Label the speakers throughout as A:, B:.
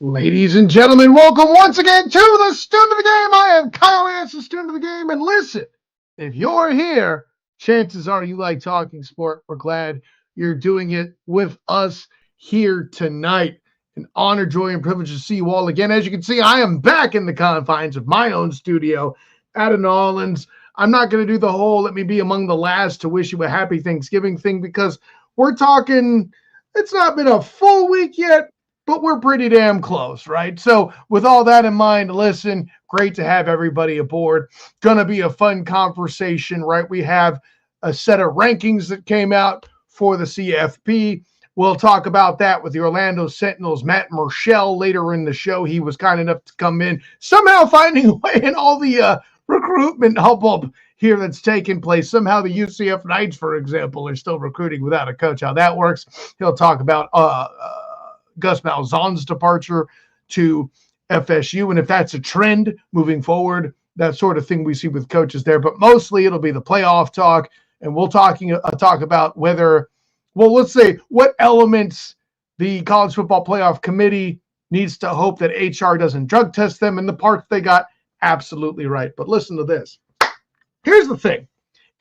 A: Ladies and gentlemen, welcome once again to the Student of the Game. I am Kyle Lance, the Student of the Game. And listen, if you're here, chances are you like talking sport. We're glad you're doing it with us here tonight. An honor, joy, and privilege to see you all again. As you can see, I am back in the confines of my own studio out in New Orleans. I'm not going to do the whole let me be among the last to wish you a happy Thanksgiving thing because we're talking, it's not been a full week yet, but we're pretty damn close, right? So with all that in mind, listen, great to have everybody aboard. Gonna be a fun conversation, right? We have a set of rankings that came out for the CFP. We'll talk about that with the Orlando Sentinel's Matt Murschel later in the show. He was kind enough to come in, somehow finding a way in all the recruitment hubbub here that's taking place. Somehow the UCF Knights, for example, are still recruiting without a coach. How that works. He'll talk about Gus Malzahn's departure to FSU, and if that's a trend moving forward, that sort of thing we see with coaches there. But mostly it'll be the playoff talk, and we'll talk about whether, well, let's say what elements the College Football Playoff Committee needs to hope that HR doesn't drug test them, and the parts they got absolutely right. But listen to this. Here's the thing,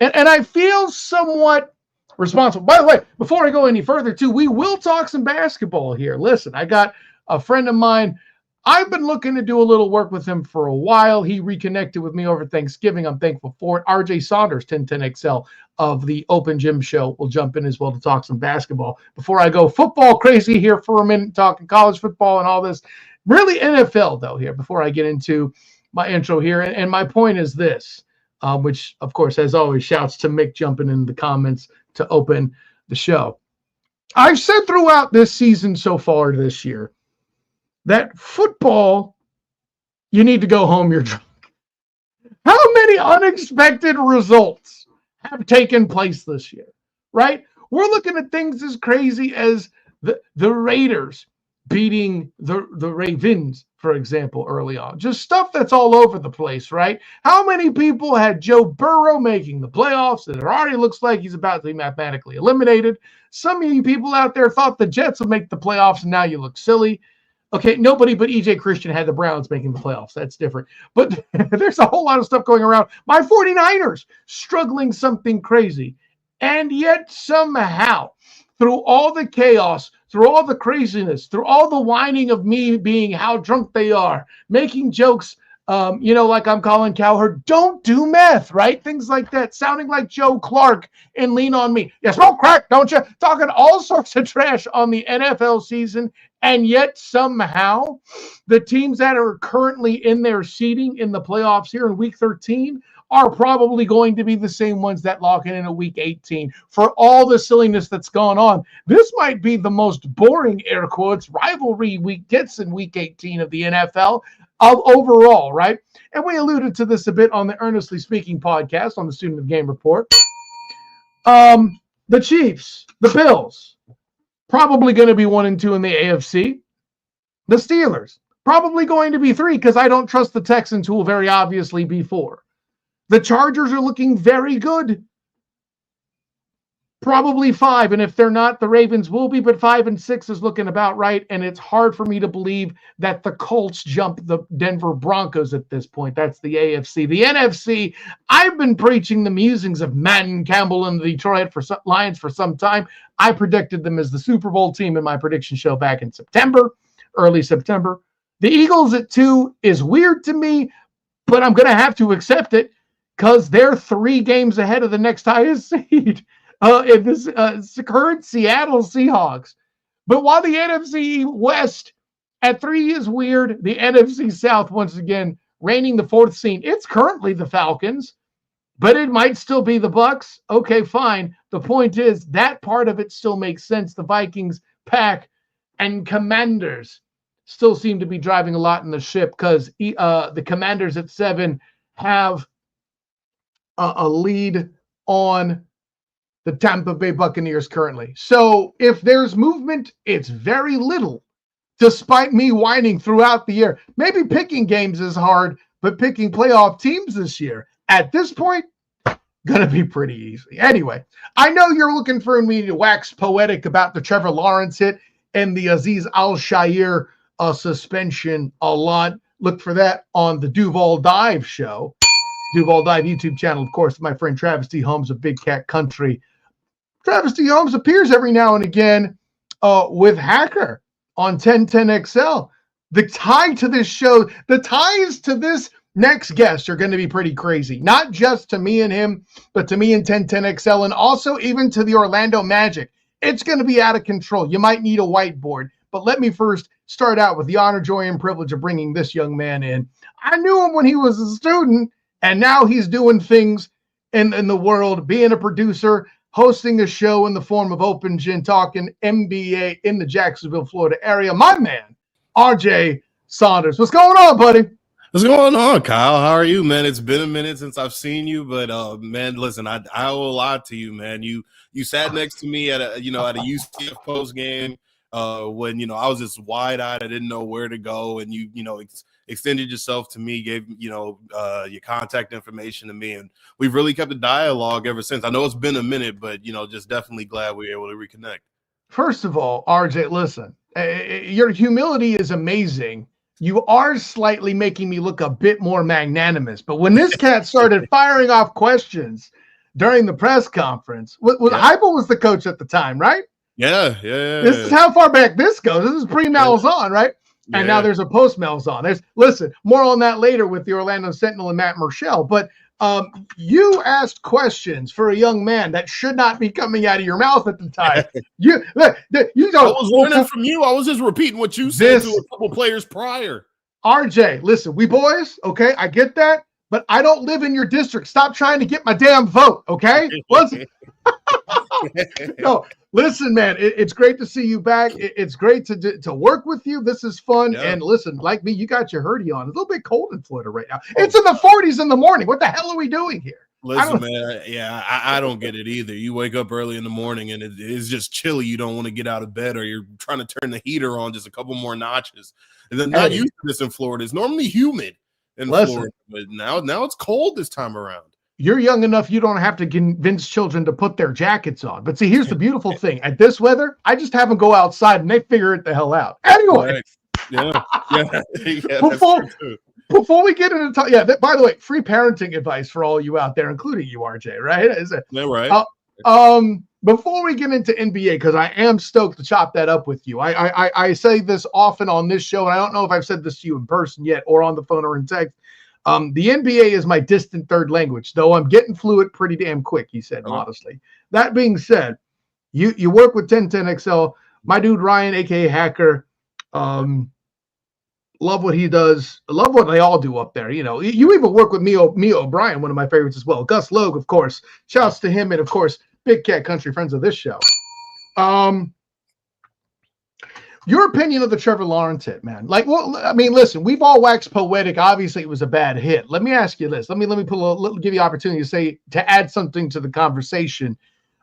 A: and I feel somewhat responsible. By the way, before I go any further, too, we will talk some basketball here. Listen, I got a friend of mine. I've been looking to do a little work with him for a while. He reconnected with me over Thanksgiving. I'm thankful for it. RJ Saunders, 1010XL of the Open Gym Show, will jump in as well to talk some basketball. Before I go football crazy here for a minute, talking college football and all this, really NFL, though, here, before I get into my intro here. And my point is this, which, of course, as always, shouts to Mick jumping in the comments to open the show. I've said throughout this season so far this year that football, you need to go home, you're drunk. How many unexpected results have taken place this year, right? We're looking at things as crazy as the Raiders beating the Ravens, for example, early on. Just stuff that's all over the place, right? How many people had Joe Burrow making the playoffs and it already looks like he's about to be mathematically eliminated? Some of you people out there thought the Jets would make the playoffs and now you look silly. Okay, nobody but EJ Christian had the Browns making the playoffs. That's different. But there's a whole lot of stuff going around. My 49ers struggling something crazy. And yet somehow, through all the chaos, through all the craziness, through all the whining of me being how drunk they are, making jokes, like I'm Colin Cowherd, don't do meth, right? Things like that, sounding like Joe Clark and Lean on Me. You smoke crack, don't you? Talking all sorts of trash on the NFL season, and yet somehow the teams that are currently in their seeding in the playoffs here in Week 13 are probably going to be the same ones that lock in a Week 18 for all the silliness that's gone on. This might be the most boring, air quotes, rivalry week gets in Week 18 of the NFL overall, right? And we alluded to this a bit on the Earnestly Speaking podcast on the Student of Game Report. The Chiefs, the Bills, probably going to be 1 and 2 in the AFC. The Steelers, probably going to be 3 because I don't trust the Texans, who will very obviously be 4. The Chargers are looking very good. Probably 5, and if they're not, the Ravens will be, but 5 and 6 is looking about right, and it's hard for me to believe that the Colts jump the Denver Broncos at this point. That's the AFC. The NFC, I've been preaching the musings of Madden, Campbell, and the Detroit Lions for some time. I predicted them as the Super Bowl team in my prediction show back in September, early September. The Eagles at 2 is weird to me, but I'm going to have to accept it because they're 3 games ahead of the next highest seed. In this current Seattle Seahawks. But while the NFC West at 3 is weird, the NFC South, once again, reigning the 4th seed. It's currently the Falcons, but it might still be the Bucks. Okay, fine. The point is that part of it still makes sense. The Vikings, Pack, and Commanders still seem to be driving a lot in the ship because the Commanders at 7 have a lead on the Tampa Bay Buccaneers currently. So if there's movement, it's very little, despite me whining throughout the year. Maybe picking games is hard, but picking playoff teams this year, at this point, gonna be pretty easy. Anyway, I know you're looking for me to wax poetic about the Trevor Lawrence hit and the Aziz Al-Shaair suspension a lot. Look for that on the Duval Dive show. Duval Dive YouTube channel, of course, my friend Travis D. Holmes of Big Cat Country. Travis D. Holmes appears every now and again with Hacker on 1010XL. The tie to this show, the ties to this next guest are going to be pretty crazy. Not just to me and him, but to me and 1010XL, and also even to the Orlando Magic. It's going to be out of control. You might need a whiteboard. But let me first start out with the honor, joy, and privilege of bringing this young man in. I knew him when he was a student, and now he's doing things in the world, being a producer, hosting a show in the form of Open Gin, talking NBA in the Jacksonville, Florida area. My man, RJ Saunders. What's going on, buddy?
B: What's going on, Kyle? How are you, man? It's been a minute since I've seen you, but man, listen, I owe a lot to you, man. You sat next to me at a UCF post game when I was just wide eyed. I didn't know where to go, and you extended yourself to me, gave your contact information to me, and we've really kept a dialogue ever since. I know it's been a minute, but just definitely glad we were able to reconnect.
A: First of all, RJ, listen, your humility is amazing. You are slightly making me look a bit more magnanimous. But when this cat started firing off questions during the press conference, Heupel was the coach at the time, right?
B: Yeah.
A: This is how far back this goes. This is pre-Malzahn, right? Yeah. And now there's a post-Malzahn. Listen, more on that later with the Orlando Sentinel and Matt Murschel. But you asked questions for a young man that should not be coming out of your mouth at the time.
B: I was learning from you. I was just repeating what you said to a couple players prior.
A: RJ, listen, we boys, okay? I get that, but I don't live in your district. Stop trying to get my damn vote, okay? No, listen, man, it's great to see you back. It's great to work with you. This is fun. Yeah. And listen, like me, you got your hoodie on. It's a little bit cold in Florida right now. It's in the 40s in the morning. What the hell are we doing here?
B: Listen, man, I don't get it either. You wake up early in the morning and it's just chilly. You don't want to get out of bed, or you're trying to turn the heater on just a couple more notches. And then not used to this in Florida. It's normally humid in Florida, but now it's cold this time around.
A: You're young enough, you don't have to convince children to put their jackets on. But see, here's the beautiful thing. At this weather, I just have them go outside and they figure it the hell out. Anyway.
B: Right. Yeah.
A: Before we get into by the way, free parenting advice for all you out there, including you, RJ, right?
B: Right.
A: Before we get into NBA, because I am stoked to chop that up with you. I say this often on this show, and I don't know if I've said this to you in person yet or on the phone or in text. The NBA is my distant third language, though I'm getting fluent pretty damn quick, he said modestly. That being said, you work with 1010XL. My dude Ryan, aka Hacker, love what he does. Love what they all do up there. You even work with Mio O'Brien, one of my favorites as well. Gus Logue, of course. Shouts to him, and of course, Big Cat Country, friends of this show. Your opinion of the Trevor Lawrence hit, man. Listen, we've all waxed poetic. Obviously, it was a bad hit. Let me ask you this. Let me give you opportunity to add something to the conversation.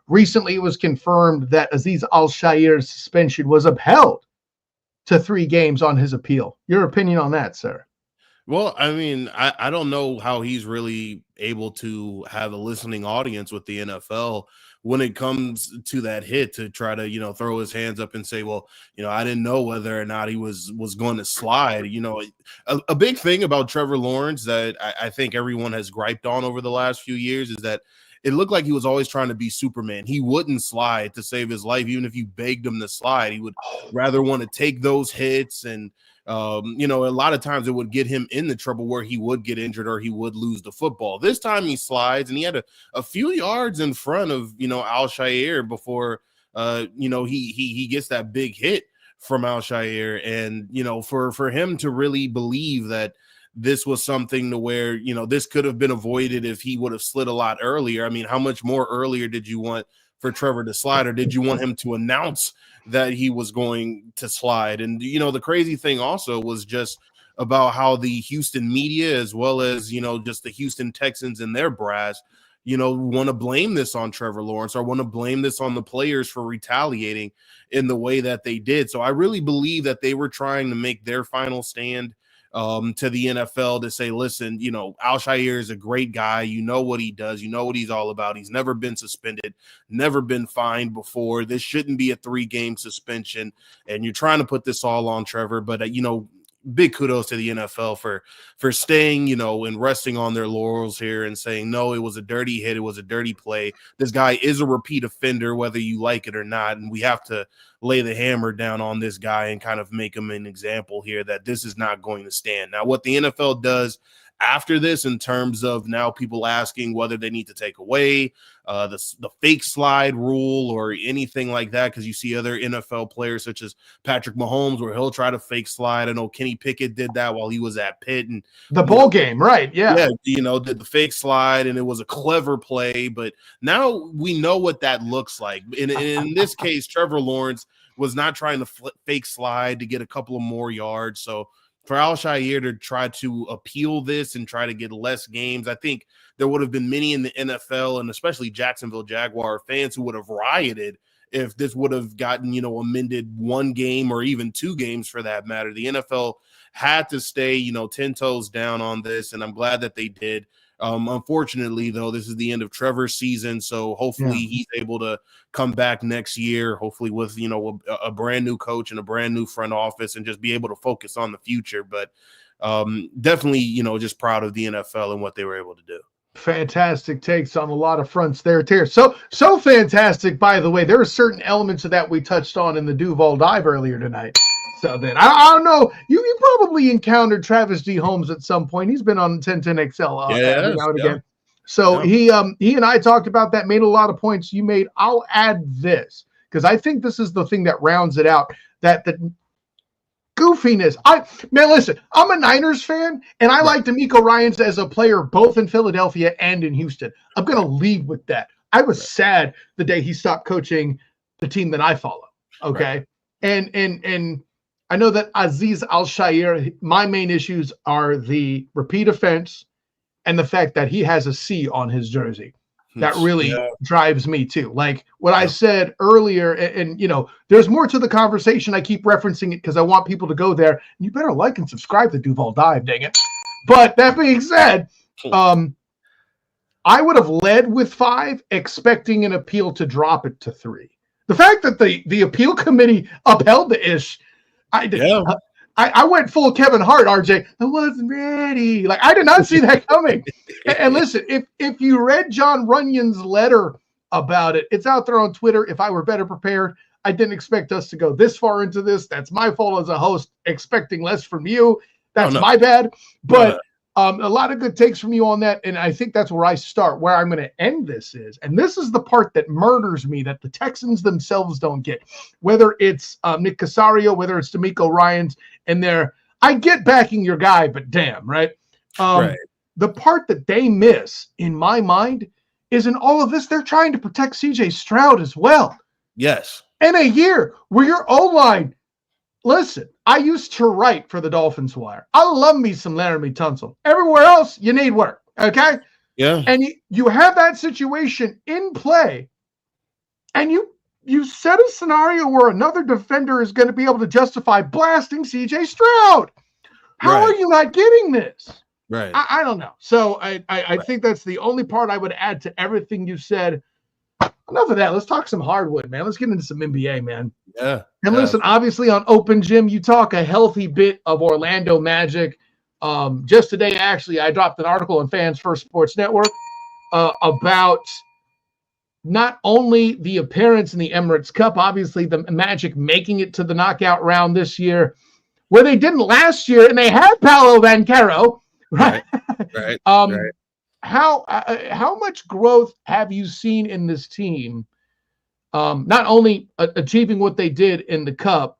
A: Recently, it was confirmed that Aziz Al-Shair's suspension was upheld to 3 games on his appeal. Your opinion on that, sir?
B: Well, I mean, I don't know how he's really able to have a listening audience with the NFL when it comes to that hit, to try to, throw his hands up and say, well, I didn't know whether or not he was going to slide. A big thing about Trevor Lawrence that I think everyone has griped on over the last few years is that it looked like he was always trying to be Superman. He wouldn't slide to save his life. Even if you begged him to slide, he would rather want to take those hits. And, a lot of times it would get him in the trouble where he would get injured or he would lose the football. This time he slides, and he had a few yards in front of, Al-Shair before, he gets that big hit from Al-Shair. And, for him to really believe that this was something to where, this could have been avoided if he would have slid a lot earlier. I mean, how much more earlier did you want for Trevor to slide, or did you want him to announce that he was going to slide? And, the crazy thing also was just about how the Houston media, as well as, just the Houston Texans and their brass, want to blame this on Trevor Lawrence, or want to blame this on the players for retaliating in the way that they did. So I really believe that they were trying to make their final stand to the NFL to say, listen, Al-Shaair is a great guy. You know what he does. You know what he's all about. He's never been suspended, never been fined before. This shouldn't be a 3-game suspension. And you're trying to put this all on Trevor. But, big kudos to the NFL for staying, and resting on their laurels here and saying, no, it was a dirty hit. It was a dirty play. This guy is a repeat offender, whether you like it or not. And we have to lay the hammer down on this guy and kind of make him an example here that this is not going to stand. Now, what the NFL does after this, in terms of now people asking whether they need to take away the fake slide rule or anything like that, because you see other NFL players such as Patrick Mahomes where he'll try to fake slide. I know Kenny Pickett did that while he was at Pitt. And
A: the bowl game, right? Yeah.
B: Yeah, did the fake slide, and it was a clever play. But now we know what that looks like. In this case, Trevor Lawrence was not trying to fake slide to get a couple of more yards. So for Al-Shaair to try to appeal this and try to get less games, I think there would have been many in the NFL and especially Jacksonville Jaguar fans who would have rioted if this would have gotten, amended 1 game or even 2 games for that matter. The NFL had to stay, 10 toes down on this, and I'm glad that they did. Unfortunately, though, this is the end of Trevor's season, so hopefully he's able to come back next year, hopefully with, a brand new coach and a brand new front office and just be able to focus on the future. But definitely, just proud of the NFL and what they were able to do.
A: Fantastic takes on a lot of fronts there, Terry. So fantastic, by the way. There are certain elements of that we touched on in the Duval dive earlier tonight. So then I don't know. You probably encountered Travis D. Holmes at some point. He's been on 1010XL every now and again. So he and I talked about that, made a lot of points you made. I'll add this because I think this is the thing that rounds it out. That the goofiness. Listen, I'm a Niners fan, and I like D'Amico Ryans as a player both in Philadelphia and in Houston. I'm going to lead with that. I was sad the day he stopped coaching the team that I follow. Okay, and I know that Azeez Al-Shaair, my main issues are the repeat offense and the fact that he has a C on his jersey. That really drives me too. Like what I said earlier, and there's more to the conversation. I keep referencing it because I want people to go there. You better like and subscribe to Duval Dive, dang it. But that being said, I would have led with 5, expecting an appeal to drop it to 3. The fact that the appeal committee upheld the ish, I went full Kevin Hart, RJ. I wasn't ready. Like, I did not see that coming. And listen, if you read John Runyon's letter about it, it's out there on Twitter. If I were better prepared, I didn't expect us to go this far into this. That's my fault as a host, expecting less from you. That's my bad. But a lot of good takes from you on that. And I think that's where I start. Where I'm going to end this is, and this is the part that murders me, that the Texans themselves don't get, whether it's Nick Casario, whether it's D'Amico Ryans, and I get backing your guy, but damn, right? The part that they miss, in my mind, is in all of this, they're trying to protect CJ Stroud as well.
B: Yes.
A: In a year where your O-line, listen, I used to write for the Dolphins Wire. I love me some Laramie Tunsil. Everywhere else, you need work, okay?
B: Yeah.
A: And you have that situation in play, and you set a scenario where another defender is going to be able to justify blasting CJ Stroud. How are you not getting this?
B: Right.
A: I don't know. So I think that's the only part I would add to everything you said. Enough of that. Let's talk some hardwood, man. Let's get into some NBA, man.
B: Yeah.
A: And listen, obviously on Open Gym, you talk a healthy bit of Orlando Magic. Just today, actually, I dropped an article on Fans First Sports Network about not only the appearance in the Emirates Cup, obviously the Magic making it to the knockout round this year, where they didn't last year, and they had Paolo Banchero, right?
B: Right.
A: How much growth have you seen in this team? Not only achieving what they did in the Cup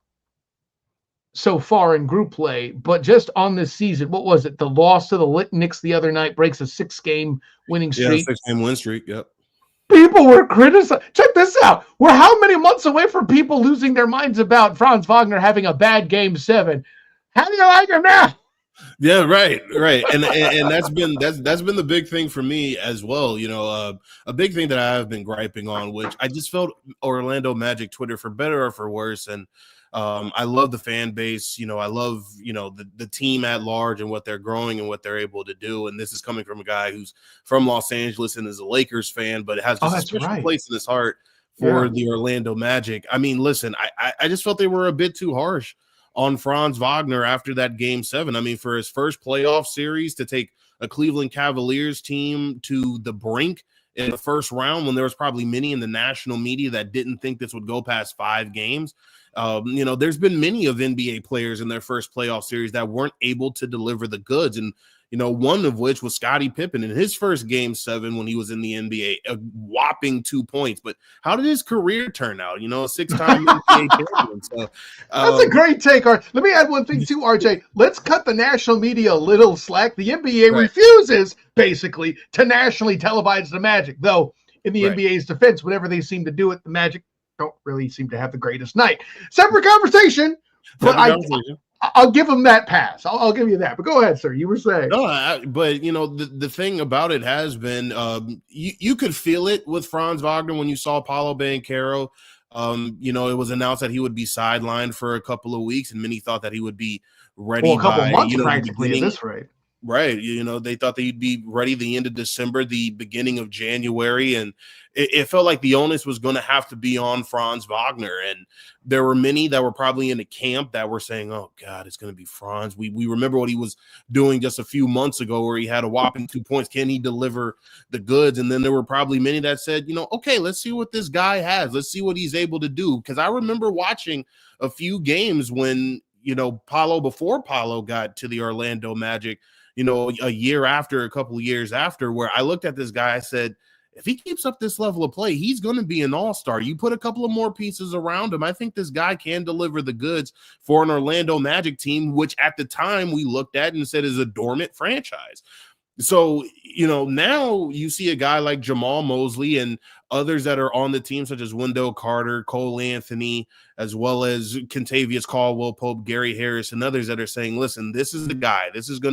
A: so far in group play, but just on this season. What was it? The loss to the Knicks the other night breaks a 6-game winning streak.
B: Yeah, 6-game win streak. Yep.
A: People were criticized. Check this out. We're how many months away from people losing their minds about Franz Wagner having a bad Game 7? How do you like him now?
B: Yeah, right. And that's been the big thing for me as well. A big thing that I have been griping on, which I just felt Orlando Magic Twitter, for better or for worse, and I love the fan base. I love, the team at large and what they're growing and what they're able to do. And this is coming from a guy who's from Los Angeles and is a Lakers fan, but has just a special place in his heart for the Orlando Magic. I mean, listen, I just felt they were a bit too harsh on Franz Wagner after that Game 7. I mean, for his first playoff series to take a Cleveland Cavaliers team to the brink in the first round, when there was probably many in the national media that didn't think this would go past 5 games. There's been many of NBA players in their first playoff series that weren't able to deliver the goods. And, one of which was Scottie Pippen in his first Game 7 when he was in the NBA, a whopping 2 points. But how did his career turn out? A 6-time NBA champion. So,
A: that's a great take, Art. Let me add one thing too, RJ. Let's cut the national media a little slack. The NBA refuses, basically, to nationally televise the Magic. Though, in the NBA's defense, whenever they seem to do it, the Magic don't really seem to have the greatest night. Separate conversation, but I'll give them that pass. I'll give you that. But go ahead, sir. You were saying.
B: No, but the thing about it has been you could feel it with Franz Wagner when you saw Paolo Banchero. It was announced that he would be sidelined for a couple of weeks, and many thought that he would be ready
A: a couple months practically at this rate.
B: Right. They thought that he'd be ready the end of December, the beginning of January. And it felt like the onus was going to have to be on Franz Wagner. And there were many that were probably in the camp that were saying, oh, God, it's going to be Franz. We remember what he was doing just a few months ago where he had a whopping 2 points. Can he deliver the goods? And then there were probably many that said, okay, let's see what this guy has. Let's see what he's able to do. Because I remember watching a few games when, before Paolo got to the Orlando Magic, a couple of years after, where I looked at this guy, I said, if he keeps up this level of play, he's going to be an all-star. You put a couple of more pieces around him, I think this guy can deliver the goods for an Orlando Magic team, which at the time we looked at and said is a dormant franchise. So, now you see a guy like Jamal Mosley and others that are on the team, such as Wendell Carter, Cole Anthony, as well as Kentavious Caldwell-Pope, Gary Harris, and others that are saying, listen, this is the guy. This is the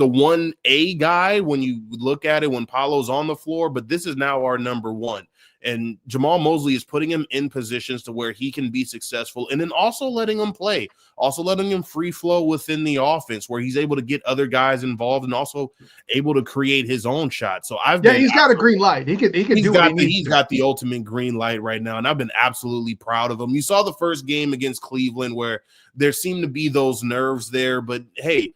B: 1A guy when you look at it when Paolo's on the floor, but this is now our number 1. And Jamal Mosley is putting him in positions to where he can be successful, and then also letting him play, also letting him free flow within the offense where he's able to get other guys involved and also able to create his own shot. So
A: he's got a green light. He can do what he needs.
B: He's got the ultimate green light right now, and I've been absolutely proud of him. You saw the first game against Cleveland where there seemed to be those nerves there, but hey,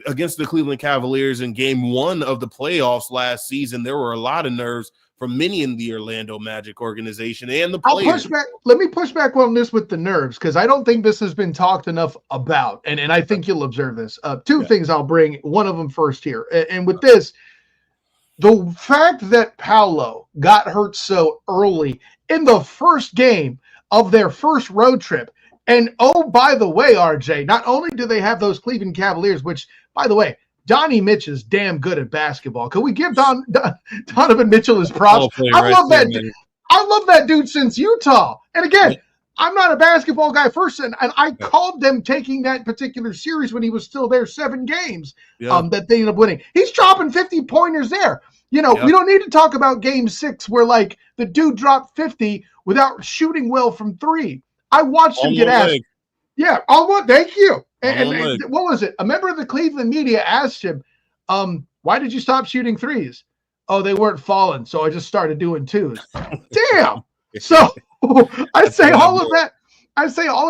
B: against the Cleveland Cavaliers in Game 1 of the playoffs last season, there were a lot of nerves from many in the Orlando Magic organization and the players.
A: Let me push back on this with the nerves, because I don't think this has been talked enough about, and I think you'll observe this. Two things I'll bring, one of them first here. And with this, the fact that Paolo got hurt so early in the first game of their first road trip, and oh, by the way, RJ, not only do they have those Cleveland Cavaliers, which, by the way, Donnie Mitch is damn good at basketball. Can we give Donovan Mitchell his props? I love that dude since Utah. And again, I'm not a basketball guy first, and I called them taking that particular series when he was still there 7 games that they ended up winning. He's dropping 50-pointers there. We don't need to talk about Game 6 where, like, the dude dropped 50 without shooting well from 3. I watched him get asked. Yeah, thank you. And what was it? A member of the Cleveland media asked him, why did you stop shooting threes? Oh, they weren't falling, so I just started doing 2s. Damn. So I say all of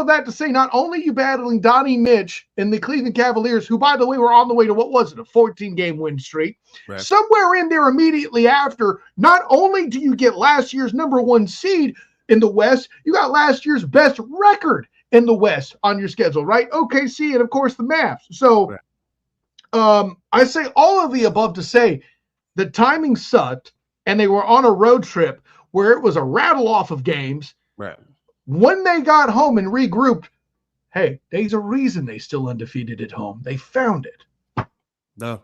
A: that to say not only you battling Donnie Mitch and the Cleveland Cavaliers, who, by the way, were on the way to, what was it, a 14-game win streak. Right. Somewhere in there immediately after, not only do you get last year's number 1 seed in the West, you got last year's best record in the West on your schedule, right? OKC and, of course, the Mavs. So I say all of the above to say the timing sucked, and they were on a road trip where it was a rattle-off of games. Right. When they got home and regrouped, hey, there's a reason they still undefeated at home. They found it.
B: No.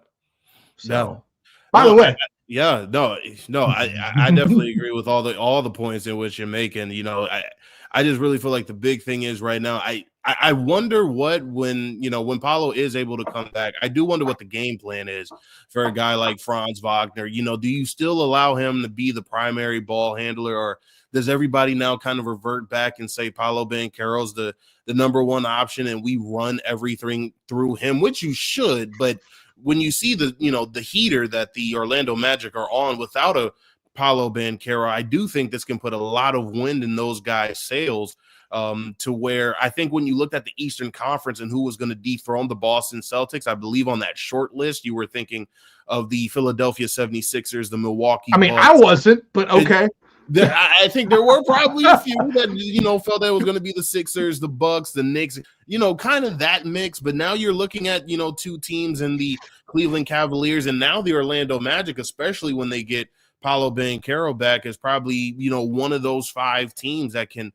A: By the way.
B: I definitely agree with all the points in which you're making. I just really feel like the big thing is right now, I I wonder when Paolo is able to come back, I do wonder what the game plan is for a guy like Franz Wagner. Do you still allow him to be the primary ball handler, or does everybody now kind of revert back and say Paolo Banchero's the number one option and we run everything through him, which you should, but when you see the heater that the Orlando Magic are on without a Paolo Banchero, I do think this can put a lot of wind in those guys' sails, to where I think when you looked at the Eastern Conference and who was going to dethrone the Boston Celtics, I believe on that short list, you were thinking of the Philadelphia 76ers, the Milwaukee Bucks.
A: I wasn't, but okay.
B: I think there were probably a few that, felt that it was going to be the Sixers, the Bucks, the Knicks, kind of that mix. But now you're looking at, two teams in the Cleveland Cavaliers and now the Orlando Magic, especially when they get Paolo Banchero back, is probably, one of those 5 teams that can,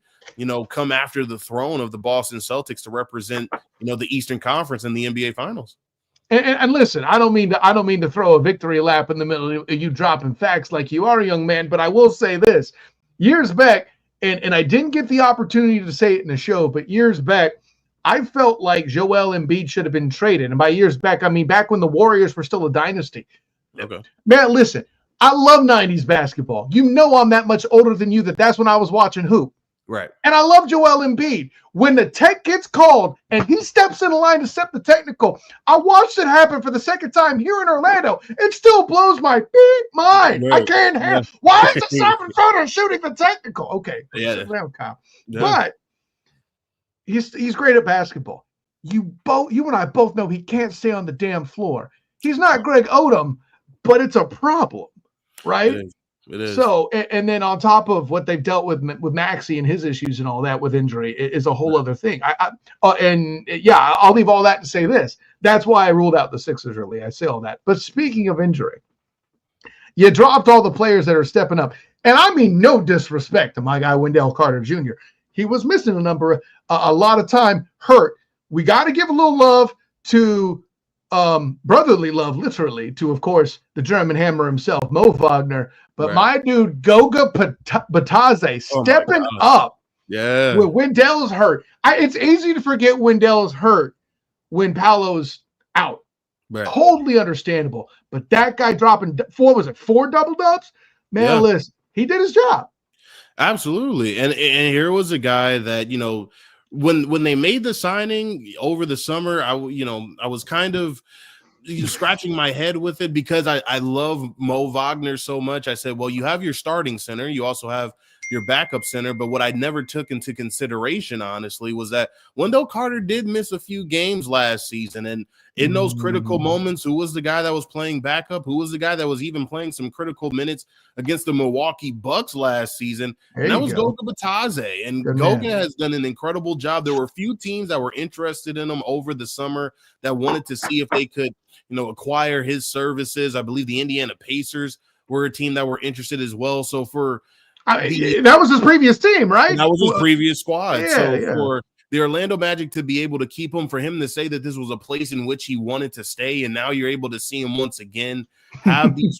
B: come after the throne of the Boston Celtics to represent, the Eastern Conference in the NBA Finals.
A: And listen, I don't mean to throw a victory lap in the middle of you dropping facts like you are, young man, but I will say this. Years back, and I didn't get the opportunity to say it in the show, but years back, I felt like Joel Embiid should have been traded. And by years back, I mean back when the Warriors were still a dynasty.
B: Okay.
A: Man, listen, I love 90s basketball. I'm that much older than you that's when I was watching hoop.
B: Right.
A: And I love Joel Embiid. When the tech gets called and he steps in the line to step the technical, I watched it happen for the second time here in Orlando. It still blows my mind.
B: Yeah.
A: I can't have. Yeah. Why is the 7-footer shooting the technical? Okay.
B: Yeah.
A: Around, Kyle.
B: Yeah.
A: But he's great at basketball. You and I both know he can't stay on the damn floor. He's not Greg Odom, but it's a problem, right?
B: It is.
A: So, and then on top of what they've dealt with Maxey and his issues and all that with injury is a whole other thing. I'll leave all that to say this. That's why I ruled out the Sixers early. I say all that. But speaking of injury, you dropped all the players that are stepping up. And I mean no disrespect to my guy, Wendell Carter Jr. He was missing a lot of time, hurt. We got to give a little love to brotherly love, literally, to, of course, the German hammer himself, Mo Wagner. But right. My dude, Goga Batadze, stepping up.
B: Yeah.
A: When Wendell's hurt. It's easy to forget Wendell's hurt when Paolo's out.
B: Right.
A: Totally understandable. But that guy dropping 4 double-dubs? Man, listen, he did his job.
B: Absolutely. And here was a guy that, when they made the signing over the summer, I was kind of scratching my head with it because I love Mo Wagner so much. I said, well, you have your starting center. You also have your backup center. But what I never took into consideration, honestly, was that Wendell Carter did miss a few games last season. And in those critical moments, who was the guy that was playing backup? Who was the guy that was even playing some critical minutes against the Milwaukee Bucks last season? And that was Goga Batadze. And Goga has done an incredible job. There were a few teams that were interested in him over the summer that wanted to see if they could, acquire his services. I believe the Indiana Pacers were a team that were interested as well. So
A: that was his previous team, right?
B: That was his previous squad.
A: Yeah,
B: for the Orlando Magic to be able to keep him, for him to say that this was a place in which he wanted to stay, and now you're able to see him once again have these,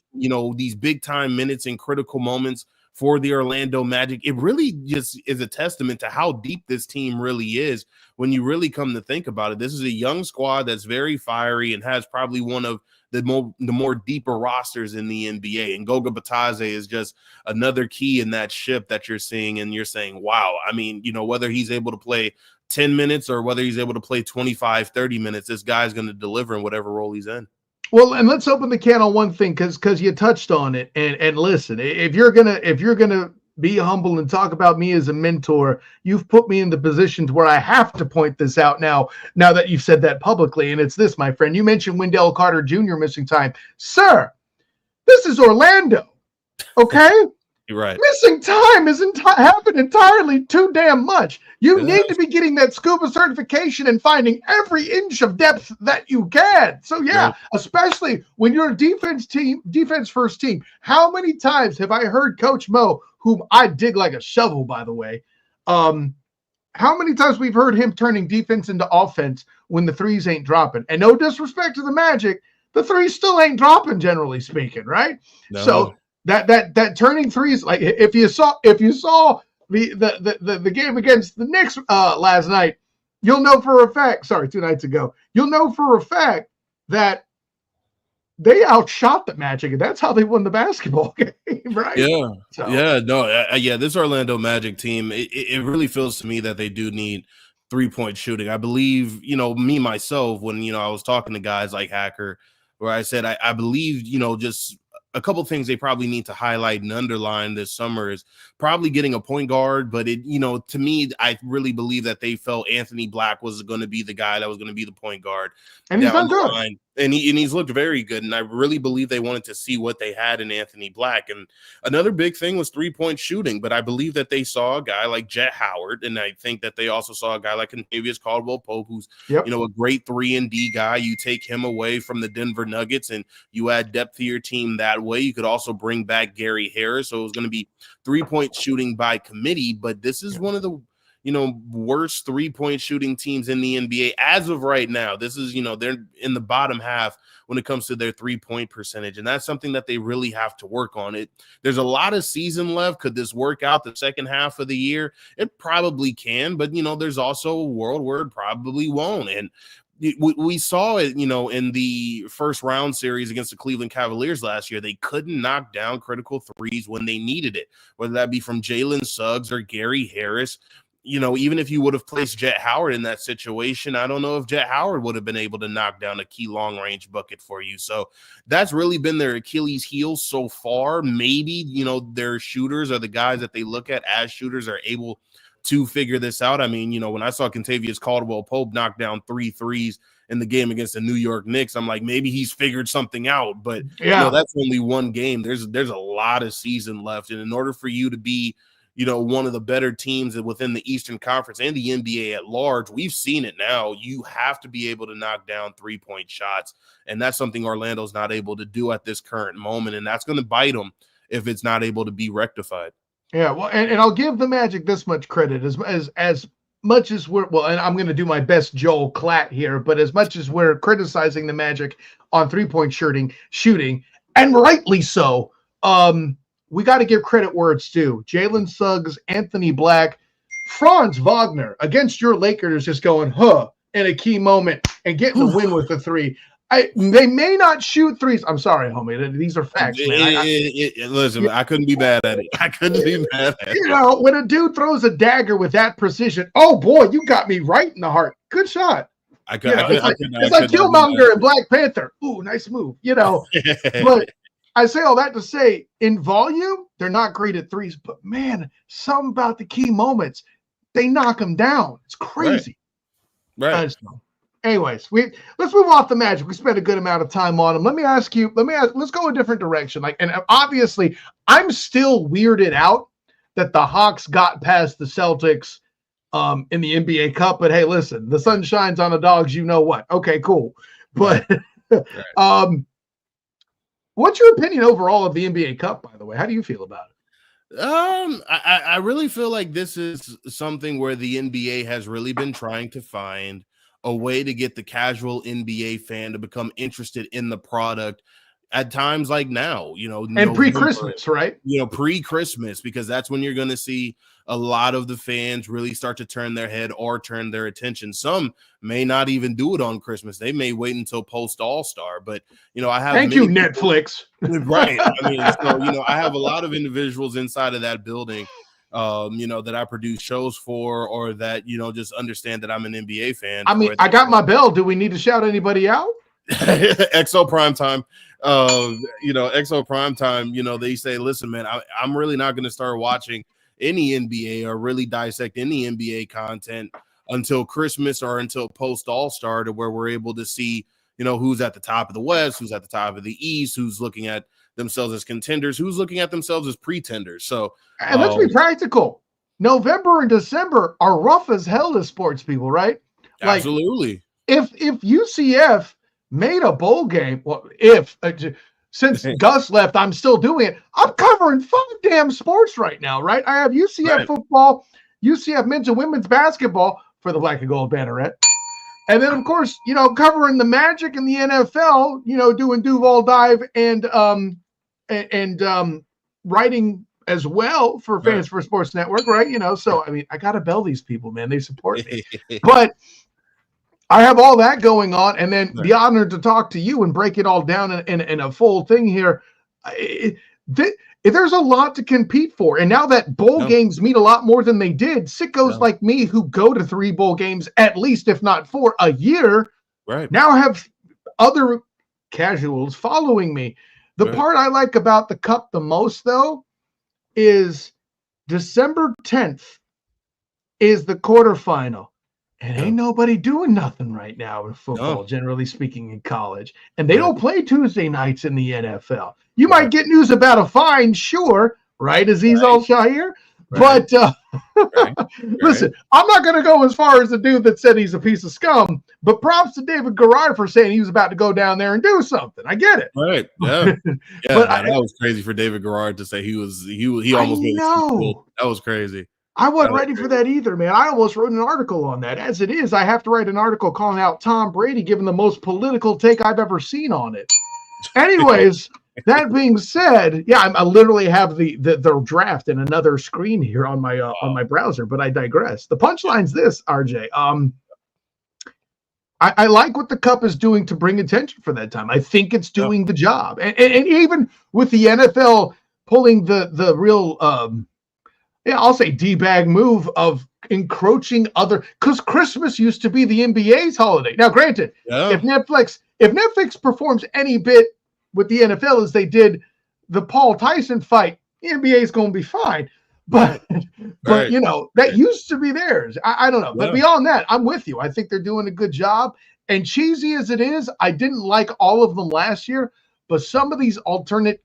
B: these big time minutes and critical moments for the Orlando Magic. It really just is a testament to how deep this team really is when you really come to think about it. This is a young squad that's very fiery and has probably one of the more deeper rosters in the NBA. And Goga Batadze is just another key in that ship that you're seeing, and you're saying, wow. I mean, whether he's able to play 10 minutes or whether he's able to play 25, 30 minutes, this guy's going to deliver in whatever role he's in.
A: Well, and let's open the can on one thing, because you touched on it. And listen, if you're gonna be humble and talk about me as a mentor, you've put me in the positions where I have to point this out now that you've said that publicly. And it's this, my friend. You mentioned Wendell Carter Jr. missing time. Sir, this is Orlando. Okay?
B: You're right.
A: Missing time isn't happened entirely too damn much. You need to be getting that scuba certification and finding every inch of depth that you can. So especially when you're a defense first team. How many times have I heard Coach Mo, whom I dig like a shovel, by the way, how many times we've heard him turning defense into offense when the threes ain't dropping? And no disrespect to the Magic, the threes still ain't dropping, generally speaking, right?
B: No.
A: So that turning threes, like if you saw the game against the Knicks last night, you'll know for a fact, sorry, 2 nights ago, you'll know for a fact that they outshot the Magic, and that's how they won the basketball game, right?
B: Yeah,
A: So,
B: yeah, no, yeah. This Orlando Magic team, it really feels to me that they do need 3-point shooting. I believe, me myself, when I was talking to guys like Hacker, where I said I believe, just a couple things they probably need to highlight and underline this summer is probably getting a point guard. But to me, I really believe that they felt Anthony Black was going to be the guy that was going to be the point guard
A: and he's
B: down
A: done
B: the
A: good.
B: line. And he's looked very good. And I really believe they wanted to see what they had in Anthony Black. And another big thing was 3-point shooting. But I believe that they saw a guy like Jet Howard. And I think that they also saw a guy like Contavious Caldwell-Pope, who's, a great 3-and-D guy. You take him away from the Denver Nuggets and you add depth to your team that way. You could also bring back Gary Harris. So it was going to be 3-point shooting by committee. But this is one of the worst 3-point shooting teams in the NBA as of right now. This is, they're in the bottom half when it comes to their 3-point percentage. And that's something that they really have to work on. There's a lot of season left. Could this work out the second half of the year? It probably can, but there's also a world where it probably won't. And we saw it, in the first round series against the Cleveland Cavaliers last year. They couldn't knock down critical threes when they needed it, whether that be from Jalen Suggs or Gary Harris. Even if you would have placed Jet Howard in that situation, I don't know if Jet Howard would have been able to knock down a key long-range bucket for you. So that's really been their Achilles heel so far. Maybe, their shooters are the guys that they look at as shooters are able to figure this out. I mean, when I saw Contavious Caldwell-Pope knock down 3 threes in the game against the New York Knicks, I'm like, maybe he's figured something out. But, that's only one game. There's a lot of season left. And in order for you to be one of the better teams within the Eastern Conference and the NBA at large, we've seen it now. You have to be able to knock down 3-point shots, and that's something Orlando's not able to do at this current moment, and that's going to bite them if it's not able to be rectified.
A: Yeah, well, and I'll give the Magic this much credit as much as we're and I'm going to do my best Joel Klatt here, but as much as we're criticizing the Magic on 3-point shooting, and rightly so, we got to give credit where it's due. Jalen Suggs, Anthony Black, Franz Wagner against your Lakers just going, in a key moment and getting the win with the 3. They may not shoot threes. I'm sorry, homie. These are facts, man.
B: Listen, I couldn't be mad at it. I couldn't be mad at it.
A: When a dude throws a dagger with that precision, oh, boy, you got me right in the heart. Good shot. It's like Killmonger and Black Panther. Ooh, nice move. But I say all that to say, in volume, they're not great at threes, but man, something about the key moments, they knock them down. It's crazy.
B: Right.
A: Anyways, let's move off the Magic. We spent a good amount of time on them. Let's go a different direction. And obviously, I'm still weirded out that the Hawks got past the Celtics in the NBA Cup. But hey, listen, the sun shines on the dogs. You know what? Okay, cool. But what's your opinion overall of the NBA Cup, by the way? How do you feel about it?
B: I really feel like this is something where the NBA has really been trying to find a way to get the casual NBA fan to become interested in the product at times like now,
A: and pre-Christmas, right?
B: Pre-Christmas, because that's when you're going to see a lot of the fans really start to turn their head or turn their attention. Some may not even do it on Christmas. They may wait until post All-Star, but I have
A: thank you, Netflix.
B: Right. I mean, so I have a lot of individuals inside of that building that I produce shows for, or that, just understand that I'm an NBA fan.
A: I mean, I got my bell. Do we need to shout anybody out?
B: XO Primetime. XO Primetime, they say, listen, man, I'm really not going to start watching any NBA or really dissect any NBA content until Christmas or until post All-Star, to where we're able to see, who's at the top of the West, who's at the top of the East, who's looking at themselves as contenders, who's looking at themselves as pretenders. So,
A: and let's be practical. November and December are rough as hell to sports people, right?
B: Absolutely.
A: If UCF made a bowl game, since Gus left, I'm still doing it. I'm covering 5 damn sports right now, right? I have UCF football, UCF men's and women's basketball for the Black and Gold Banneret. And then, of course, covering the Magic and the NFL, doing Duval Dive and writing as well for
B: Right.
A: Fans for Sports Network, right? So I mean, I got to bell these people, man. They support me. But I have all that going on, and then the honor to talk to you and break it all down in a full thing here. There's a lot to compete for. And now that bowl games mean a lot more than they did, sickos like me who go to 3 bowl games, at least, if not 4 a year, now have other casuals following me. The part I like about the Cup the most, though, is December 10th is the quarterfinal. And ain't nobody doing nothing right now in football, generally speaking, in college. And they don't play Tuesday nights in the NFL. You might get news about a fine, sure, right, Aziz Al-Shahir? But listen, I'm not going to go as far as the dude that said he's a piece of scum, but props to David Garrard for saying he was about to go down there and do something. I get it.
B: Right. Yeah. But that was crazy for David Garrard to say he almost made it. That was crazy.
A: I wasn't ready for that either, man. I almost wrote an article on that. As it is, I have to write an article calling out Tom Brady, giving the most political take I've ever seen on it. Anyways, that being said, I literally have the draft in another screen here on my browser, but I digress. The punchline's this, RJ. I like what the Cup is doing to bring attention for that time. I think it's doing the job. And even with the NFL pulling the real I'll say D-bag move of encroaching because Christmas used to be the NBA's holiday. Now, granted, if Netflix performs any bit with the NFL as they did the Paul Tyson fight, the NBA is going to be fine. But that used to be theirs. I don't know. But beyond that, I'm with you. I think they're doing a good job. And cheesy as it is, I didn't like all of them last year, but some of these alternate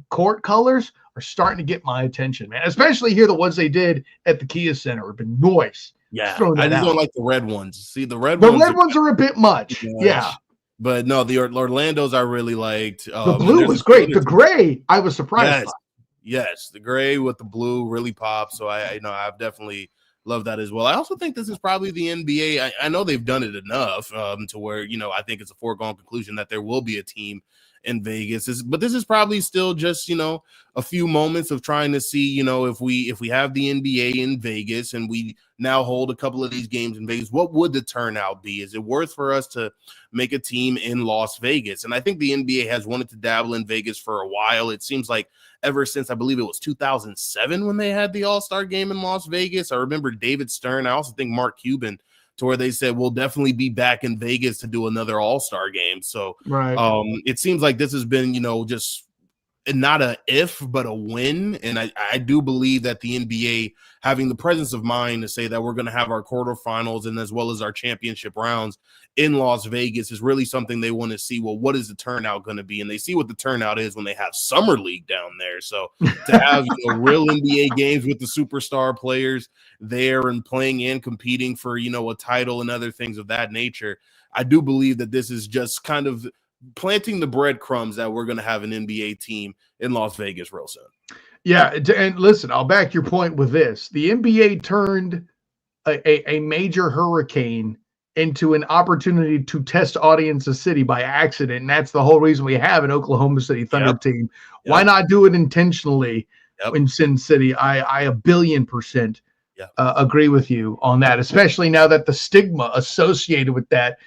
A: court colors are starting to get my attention, man. Especially here, the ones they did at the Kia Center have been nice.
B: Yeah, I just don't like the red ones. See, the red
A: ones are a bit much. Yeah.
B: But no, the Orlando's I really liked.
A: The blue was great. The gray, I was surprised by.
B: Yes, the gray with the blue really pops. So I've definitely loved that as well. I also think this is probably the NBA. I know they've done it enough to where, I think it's a foregone conclusion that there will be a team in Vegas. But this is probably still just, a few moments of trying to see, if we have the NBA in Vegas and we now hold a couple of these games in Vegas, what would the turnout be? Is it worth for us to make a team in Las Vegas? And I think the NBA has wanted to dabble in Vegas for a while. It seems like ever since, I believe it was 2007 when they had the All-Star game in Las Vegas. I remember David Stern. I also think Mark Cuban, to where they said, we'll definitely be back in Vegas to do another All-Star game. So it seems like this has been, just not a if, but a win. And I do believe that the NBA having the presence of mind to say that we're going to have our quarterfinals and as well as our championship rounds in Las Vegas is really something they want to see. Well, what is the turnout going to be? And they see what the turnout is when they have Summer League down there. So to have real NBA games with the superstar players there and playing and competing for, a title and other things of that nature, I do believe that this is just kind of planting the breadcrumbs that we're going to have an NBA team in Las Vegas real soon.
A: Yeah, and listen, I'll back your point with this. The NBA turned a major hurricane into an opportunity to test Audience City by accident, and that's the whole reason we have an Oklahoma City Thunder team. Why not do it intentionally in Sin City? I 1,000,000,000% agree with you on that, especially now that the stigma associated with that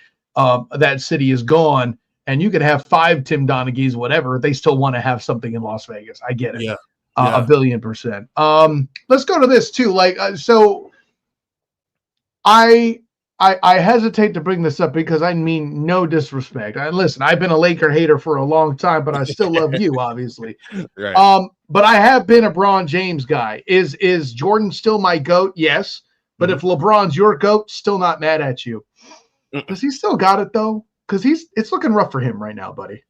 A: city is gone. And you could have 5 Tim Donaghys, whatever. They still want to have something in Las Vegas. I get it. 1,000,000,000%. Let's go to this too. So I hesitate to bring this up because I mean no disrespect. Listen, I've been a Laker hater for a long time, but I still love you, obviously. But I have been a LeBron James guy. Is Jordan still my GOAT? Yes. But if LeBron's your GOAT, still not mad at you. Because he still got it though. Because it's looking rough for him right now, buddy.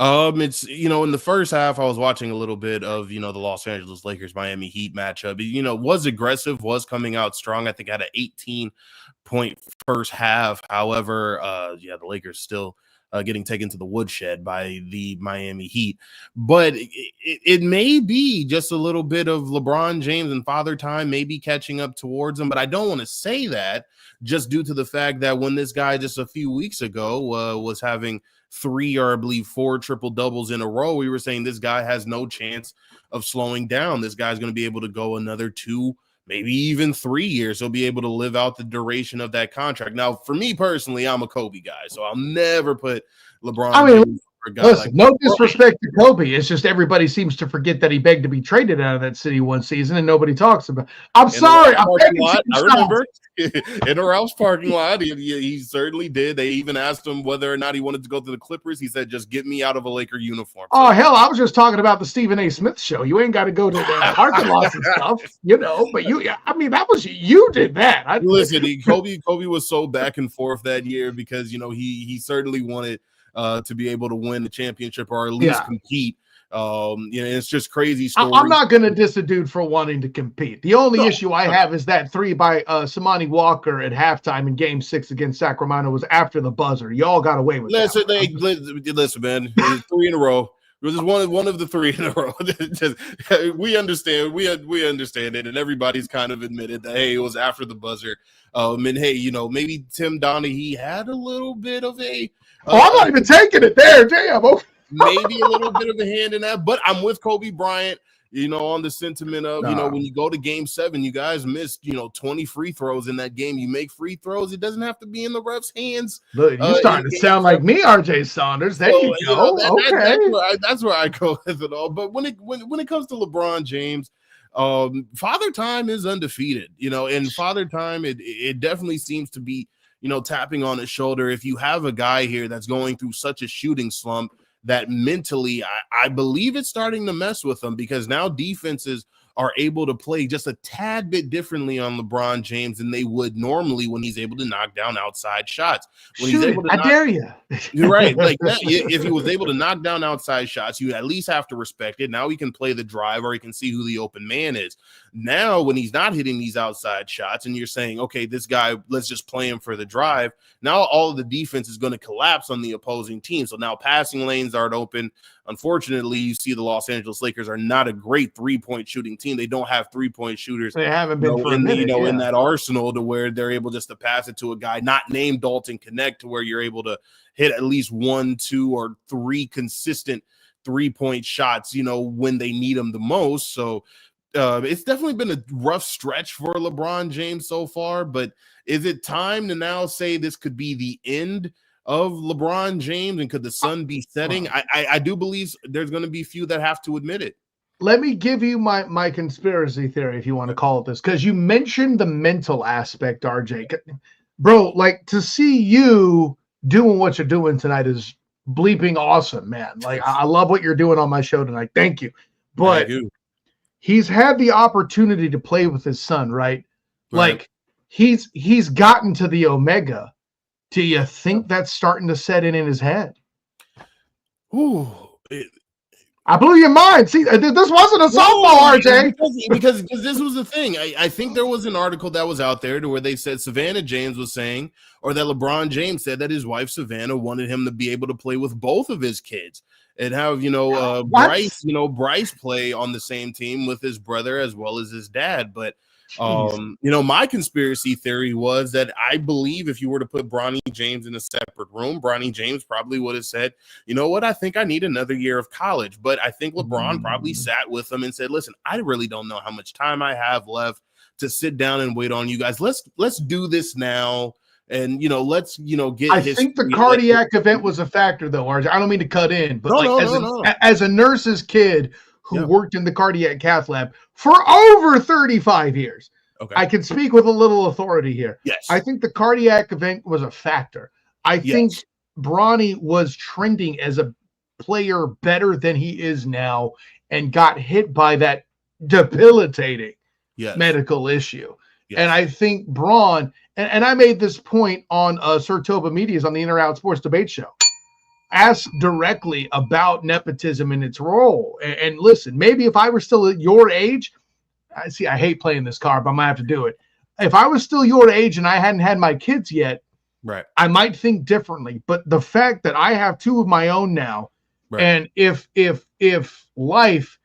B: It's in the first half, I was watching a little bit of the Los Angeles Lakers Miami Heat matchup. Was aggressive, was coming out strong. I think had an 18-point first half. However, the Lakers still getting taken to the woodshed by the Miami Heat. But it may be just a little bit of LeBron James and Father Time maybe catching up towards him. But I don't want to say that just due to the fact that when this guy just a few weeks ago was having 3 or I believe 4 triple doubles in a row, we were saying this guy has no chance of slowing down. This guy's going to be able to go another 2, maybe even 3 years. He'll be able to live out the duration of that contract. Now, for me personally, I'm a Kobe guy, so I'll never put LeBron James for a guy
A: listen,
B: like
A: no disrespect to Kobe. It's just everybody seems to forget that he begged to be traded out of that city one season, and nobody talks about it. I'm sorry. I'm begging
B: lot, I remember in a Ralph's parking lot, he certainly did. They even asked him whether or not he wanted to go to the Clippers. He said, just get me out of a Laker uniform.
A: Oh, hell, I was just talking about the Stephen A. Smith show. You ain't got to go to the parking lots and stuff, but that was you did that.
B: Listen, Kobe was so back and forth that year because, he certainly wanted to be able to win the championship or at least compete. It's just crazy story.
A: I'm not going to diss a dude for wanting to compete. The only issue I have is that 3 by Samani Walker at halftime in Game 6 against Sacramento was after the buzzer. Y'all got away with that.
B: Listen, man, 3 in a row. It was one of the 3 in a row. We understand. We understand it, and everybody's kind of admitted that, hey, it was after the buzzer. And hey, maybe Tim Donaghy had a little bit of a.
A: I'm not even taking it there. Damn.
B: Maybe a little bit of a hand in that, but I'm with Kobe Bryant, on the sentiment of, when you go to Game 7, you guys missed, 20 free throws in that game. You make free throws. It doesn't have to be in the ref's hands.
A: Look, you're starting to sound like me, RJ Saunders. There you go.
B: That's where I go with it all. But when it comes to LeBron James, Father Time is undefeated, and Father Time, it definitely seems to be, tapping on his shoulder. If you have a guy here that's going through such a shooting slump, that mentally, I believe it's starting to mess with them because now defenses are able to play just a tad bit differently on LeBron James than they would normally when he's able to knock down outside shots.
A: I dare you.
B: You're right. Like that, if he was able to knock down outside shots, you at least have to respect it. Now he can play the drive or he can see who the open man is. Now, when he's not hitting these outside shots and you're saying, okay, this guy, let's just play him for the drive. Now all of the defense is going to collapse on the opposing team. So now passing lanes aren't open. Unfortunately, you see the Los Angeles Lakers are not a great 3-point shooting team. They don't have 3-point shooters.
A: They haven't been for a minute,
B: in that arsenal to where they're able just to pass it to a guy not named Dalton Connect to where you're able to hit at least 1, 2, or 3 consistent 3-point shots, when they need them the most. So it's definitely been a rough stretch for LeBron James so far, but is it time to now say this could be the end of LeBron James, and could the sun be setting? I do believe there's going to be few that have to admit it.
A: Let me give you my conspiracy theory, if you want to call it this, because you mentioned the mental aspect, RJ. Bro, like, to see you doing what you're doing tonight is bleeping awesome, man. Like, I love what you're doing on my show tonight. Thank you. But he's had the opportunity to play with his son, right? Like, he's gotten to the Omega. Do you think that's starting to set in his head?
B: Ooh,
A: I blew your mind. See, this wasn't a softball, RJ.
B: Because this was the thing. I think there was an article that was out there to where they said Savannah James was saying, or that LeBron James said that his wife Savannah wanted him to be able to play with both of his kids and have, Bryce play on the same team with his brother as well as his dad. But my conspiracy theory was that I believe if you were to put Bronny James in a separate room, Bronny James probably would have said, you know what, I think I need another year of college. But I think LeBron probably sat with him and said, listen, I really don't know how much time I have left to sit down and wait on you guys. Let's do this now. And, let's, get
A: I think the cardiac event was a factor, though, RJ. I don't mean to cut in, but as a nurse's kid who worked in the cardiac cath lab for over 35 years. Okay. I can speak with a little authority here.
B: Yes.
A: I think the cardiac event was a factor. I think Bronny was trending as a player better than he is now and got hit by that debilitating medical issue. Yes. And I think Braun, and I made this point on Sir Toba Media's on the In or Out Sports Debate Show, ask directly about nepotism and its role. And listen, maybe if I were still at your age, I hate playing this card, but I'm gonna have to do it. If I was still your age and I hadn't had my kids yet, I might think differently. But the fact that I have 2 of my own now, and if life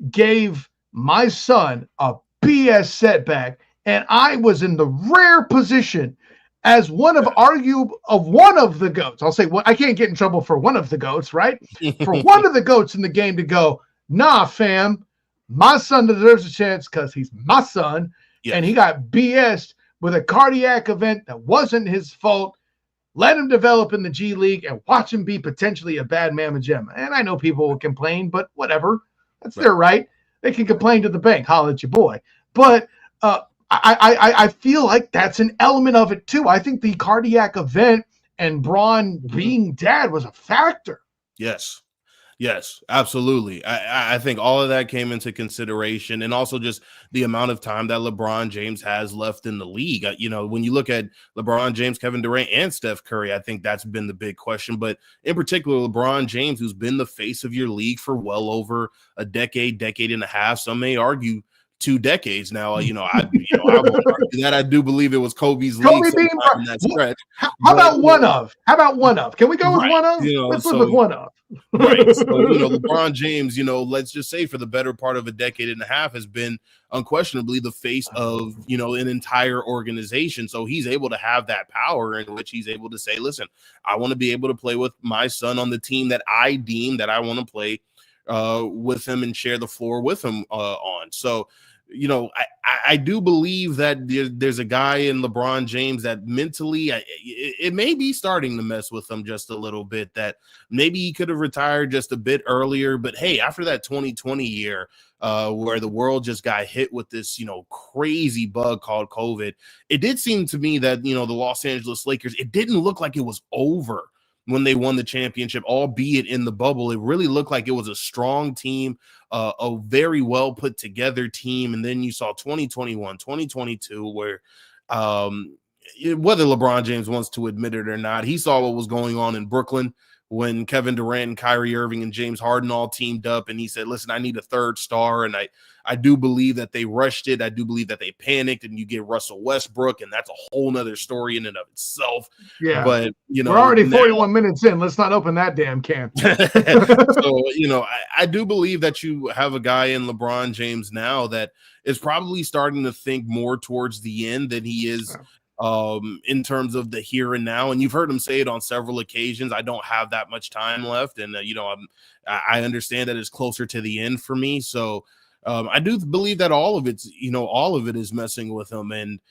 A: gave my son a BS setback, and I was in the rare position as one of the GOATs. I'll say, well, I can't get in trouble for one of the GOATs, right? For one of the GOATs in the game to go, nah, fam, my son deserves a chance because he's my son, and he got BS'd with a cardiac event that wasn't his fault. Let him develop in the G League and watch him be potentially a bad mamma jamma. And I know people will complain, but whatever. That's their right. They can complain to the bank. Holla at your boy. But I feel like that's an element of it too. I think the cardiac event and Braun being dad was a factor.
B: Yes, absolutely. I think all of that came into consideration, and also just the amount of time that LeBron James has left in the league. When you look at LeBron James, Kevin Durant, and Steph Curry, I think that's been the big question. But in particular, LeBron James, who's been the face of your league for well over a decade and a half. Some may argue 2 decades now. I won't argue that. I do believe it was Kobe's league
A: being
B: in that stretch.
A: How about one of? Can we go with one of? Let's live with one of.
B: Right. So, LeBron James, let's just say for the better part of a decade and a half has been unquestionably the face of, an entire organization. So he's able to have that power in which he's able to say, listen, I want to be able to play with my son on the team that I deem that I want to play with him and share the floor with him on. So, I do believe that there's a guy in LeBron James that mentally it may be starting to mess with him just a little bit, that maybe he could have retired just a bit earlier. But hey, after that 2020 year where the world just got hit with this, crazy bug called COVID, it did seem to me that, the Los Angeles Lakers, it didn't look like it was over when they won the championship, albeit in the bubble. It really looked like it was a strong team, a very well put together team. And then you saw 2021, 2022, where whether LeBron James wants to admit it or not, he saw what was going on in Brooklyn when Kevin Durant and Kyrie Irving and James Harden all teamed up. And he said, listen, I need a third star. And I do believe that they rushed it. I do believe that they panicked, and you get Russell Westbrook, and that's a whole nother story in and of itself.
A: Yeah.
B: But,
A: we're already 41 minutes in. Let's not open that damn can.
B: So, I do believe that you have a guy in LeBron James now that is probably starting to think more towards the end than he is in terms of the here and now. And you've heard him say it on several occasions. I don't have that much time left. And, I understand that it's closer to the end for me. So I do believe that all of it is messing with him. And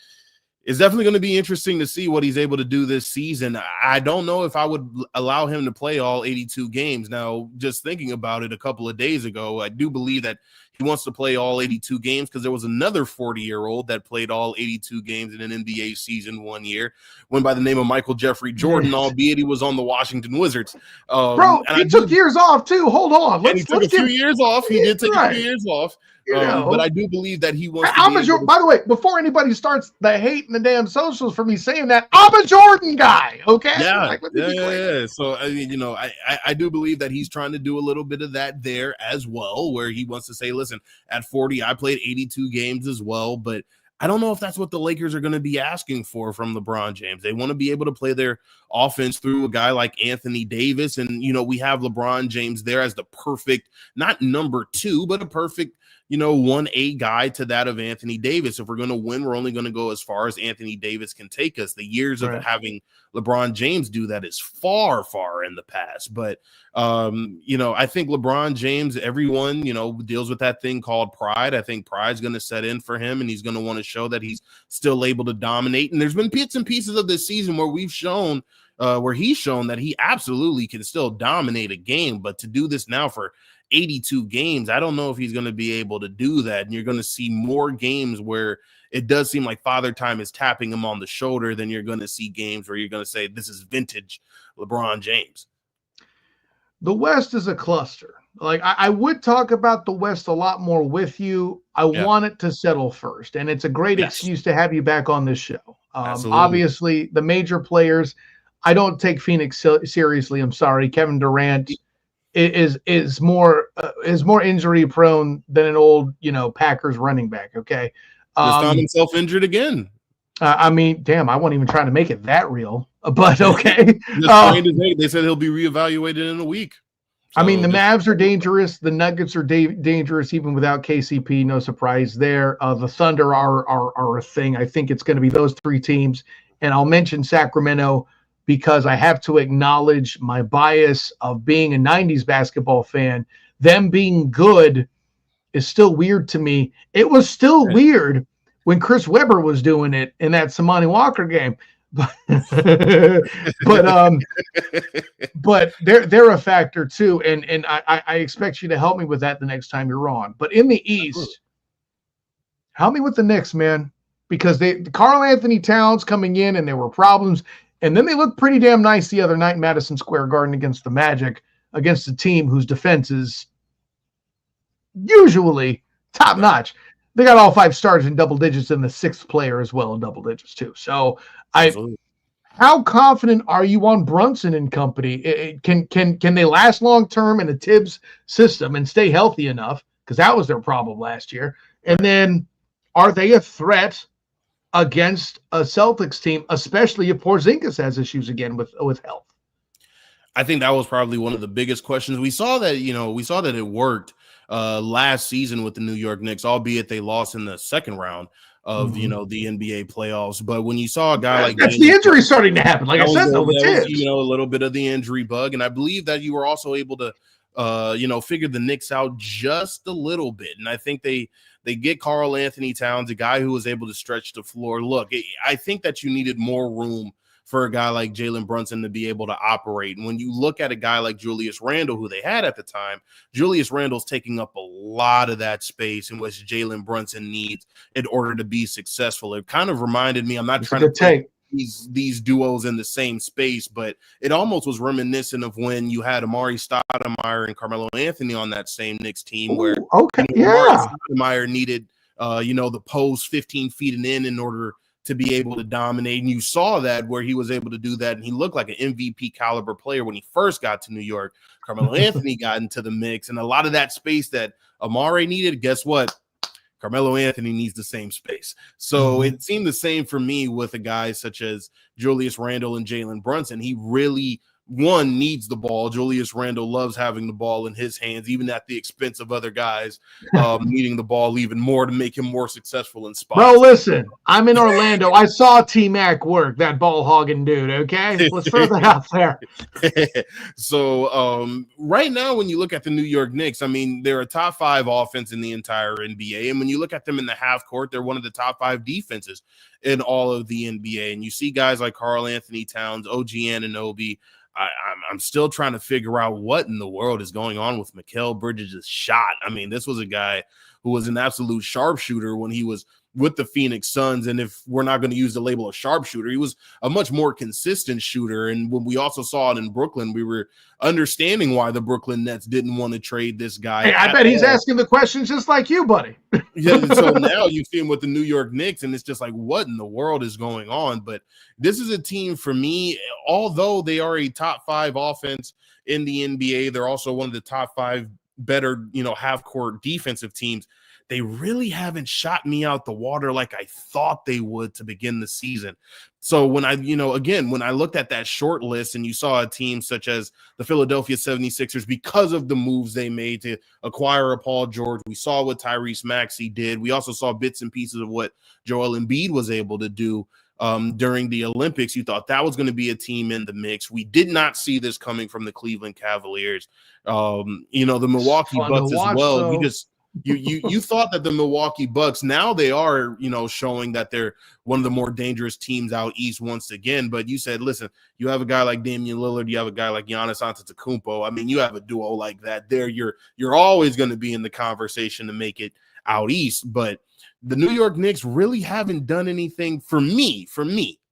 B: it's definitely going to be interesting to see what he's able to do this season. I don't know if I would allow him to play all 82 games. Now, just thinking about it a couple of days ago, I do believe that he wants to play all 82 games because there was another 40-year-old that played all 82 games in an NBA season one year, went by the name of Michael Jeffrey Jordan, albeit he was on the Washington Wizards.
A: Bro, he took years off too. Hold on.
B: He took a few years off. He did take a few years off. But I do believe that he wants to
A: by the way, before anybody starts the hate in the damn socials for me saying that, I'm a Jordan guy, okay?
B: Yeah. So, I do believe that he's trying to do a little bit of that there as well, where he wants to say, listen, at 40, I played 82 games as well, but I don't know if that's what the Lakers are going to be asking for from LeBron James. They want to be able to play their offense through a guy like Anthony Davis. And, we have LeBron James there as the perfect, not number 2, but a perfect, 1A guy to that of Anthony Davis. If we're going to win, we're only going to go as far as Anthony Davis can take us. The years of having LeBron James do that is far, far in the past. But, I think LeBron James, everyone, deals with that thing called pride. I think pride's going to set in for him, and he's going to want to show that he's still able to dominate. And there's been bits and pieces of this season where we've shown where he's shown that he absolutely can still dominate a game. But to do this now for 82 games, I don't know if he's going to be able to do that. And you're going to see more games where it does seem like Father Time is tapping him on the shoulder than you're going to see games where you're going to say, this is vintage LeBron James.
A: The West is a cluster. Like I would talk about the West a lot more with you. I want it to settle first. And it's a great excuse to have you back on this show. Obviously, the major players, I don't take Phoenix seriously. I'm sorry. Kevin Durant is more injury prone than an old, Packers running back. Okay.
B: Just found himself injured again.
A: I mean, damn, I wasn't even trying to make it that real, but okay.
B: They said he'll be reevaluated in a week.
A: So, I mean, the Mavs are dangerous. The Nuggets are dangerous even without KCP. No surprise there. The Thunder are a thing. I think it's going to be those 3 teams and I'll mention Sacramento because I have to acknowledge my bias of being a 90s basketball fan. Them being good is still weird to me. It was still weird when Chris Webber was doing it in that Samani Walker game. But they're a factor too, and I expect you to help me with that the next time you're on. But in the East, help me with the Knicks, man, because Karl Anthony Towns coming in and there were problems, and then they looked pretty damn nice the other night in Madison Square Garden against the Magic, against a team whose defense is usually top notch. They got all 5 stars in double digits and the 6th player as well in double digits too. So how confident are you on Brunson and company? Can they last long term in a Tibbs system and stay healthy enough? Because that was their problem last year. And then are they a threat against a Celtics team, especially if Porzingis has issues again with health?
B: I think that was probably one of the biggest questions. We saw that it worked last season with the New York Knicks, albeit they lost in the second round of the NBA playoffs. But when you saw a guy like
A: that's the injury starting to happen, like I said, though,
B: a little bit of the injury bug, and I believe that you were also able to figure the Knicks out just a little bit. And I think they get Karl Anthony Towns, a guy who was able to stretch the floor. Look, I think that you needed more room for a guy like Jalen Brunson to be able to operate. And when you look at a guy like Julius Randle, who they had at the time, Julius Randle's taking up a lot of that space in which Jalen Brunson needs in order to be successful. It kind of reminded me, I'm not trying to take these duos in the same space, but it almost was reminiscent of when you had Amari Stoudemire and Carmelo Anthony on that same Knicks team. Amari Stoudemire needed, the post 15 feet and in order to be able to dominate. And you saw that where he was able to do that. And he looked like an MVP caliber player when he first got to New York. Carmelo Anthony got into the mix, and a lot of that space that Amari needed, guess what? Carmelo Anthony needs the same space. So it seemed the same for me with a guy such as Julius Randle and Jalen Brunson. He really, one, needs the ball. Julius Randle loves having the ball in his hands, even at the expense of other guys needing the ball even more to make him more successful in spots.
A: Bro, listen, I'm in Orlando. I saw T-Mac work, that ball hogging dude, okay? Let's throw that out there.
B: So right now, when you look at the New York Knicks, I mean, they're a top 5 offense in the entire NBA. And when you look at them in the half court, they're one of the top 5 defenses in all of the NBA. And you see guys like Karl Anthony Towns, OG Anunoby. I'm still trying to figure out what in the world is going on with Mikal Bridges' shot. I mean, this was a guy who was an absolute sharpshooter when he was with the Phoenix Suns. And if we're not going to use the label of sharpshooter, he was a much more consistent shooter. And when we also saw it in Brooklyn, we were understanding why the Brooklyn Nets didn't want to trade this guy.
A: Hey, I bet he's asking the questions just like you, buddy.
B: Yeah, so now you see him with the New York Knicks, and it's just like, what in the world is going on? But this is a team for me, although they are a top 5 offense in the NBA, they're also one of the top 5 better, half-court defensive teams. They really haven't shot me out the water like I thought they would to begin the season. So when I looked at that short list and you saw a team such as the Philadelphia 76ers, because of the moves they made to acquire a Paul George, we saw what Tyrese Maxey did. We also saw bits and pieces of what Joel Embiid was able to do during the Olympics. You thought that was going to be a team in the mix. We did not see this coming from the Cleveland Cavaliers. The Milwaukee Bucks as well. Though. You thought that the Milwaukee Bucks, now they are, showing that they're one of the more dangerous teams out east once again. But you said, listen, you have a guy like Damian Lillard, you have a guy like Giannis Antetokounmpo. I mean, you have a duo like that there. You're always going to be in the conversation to make it out east. But the New York Knicks really haven't done anything for me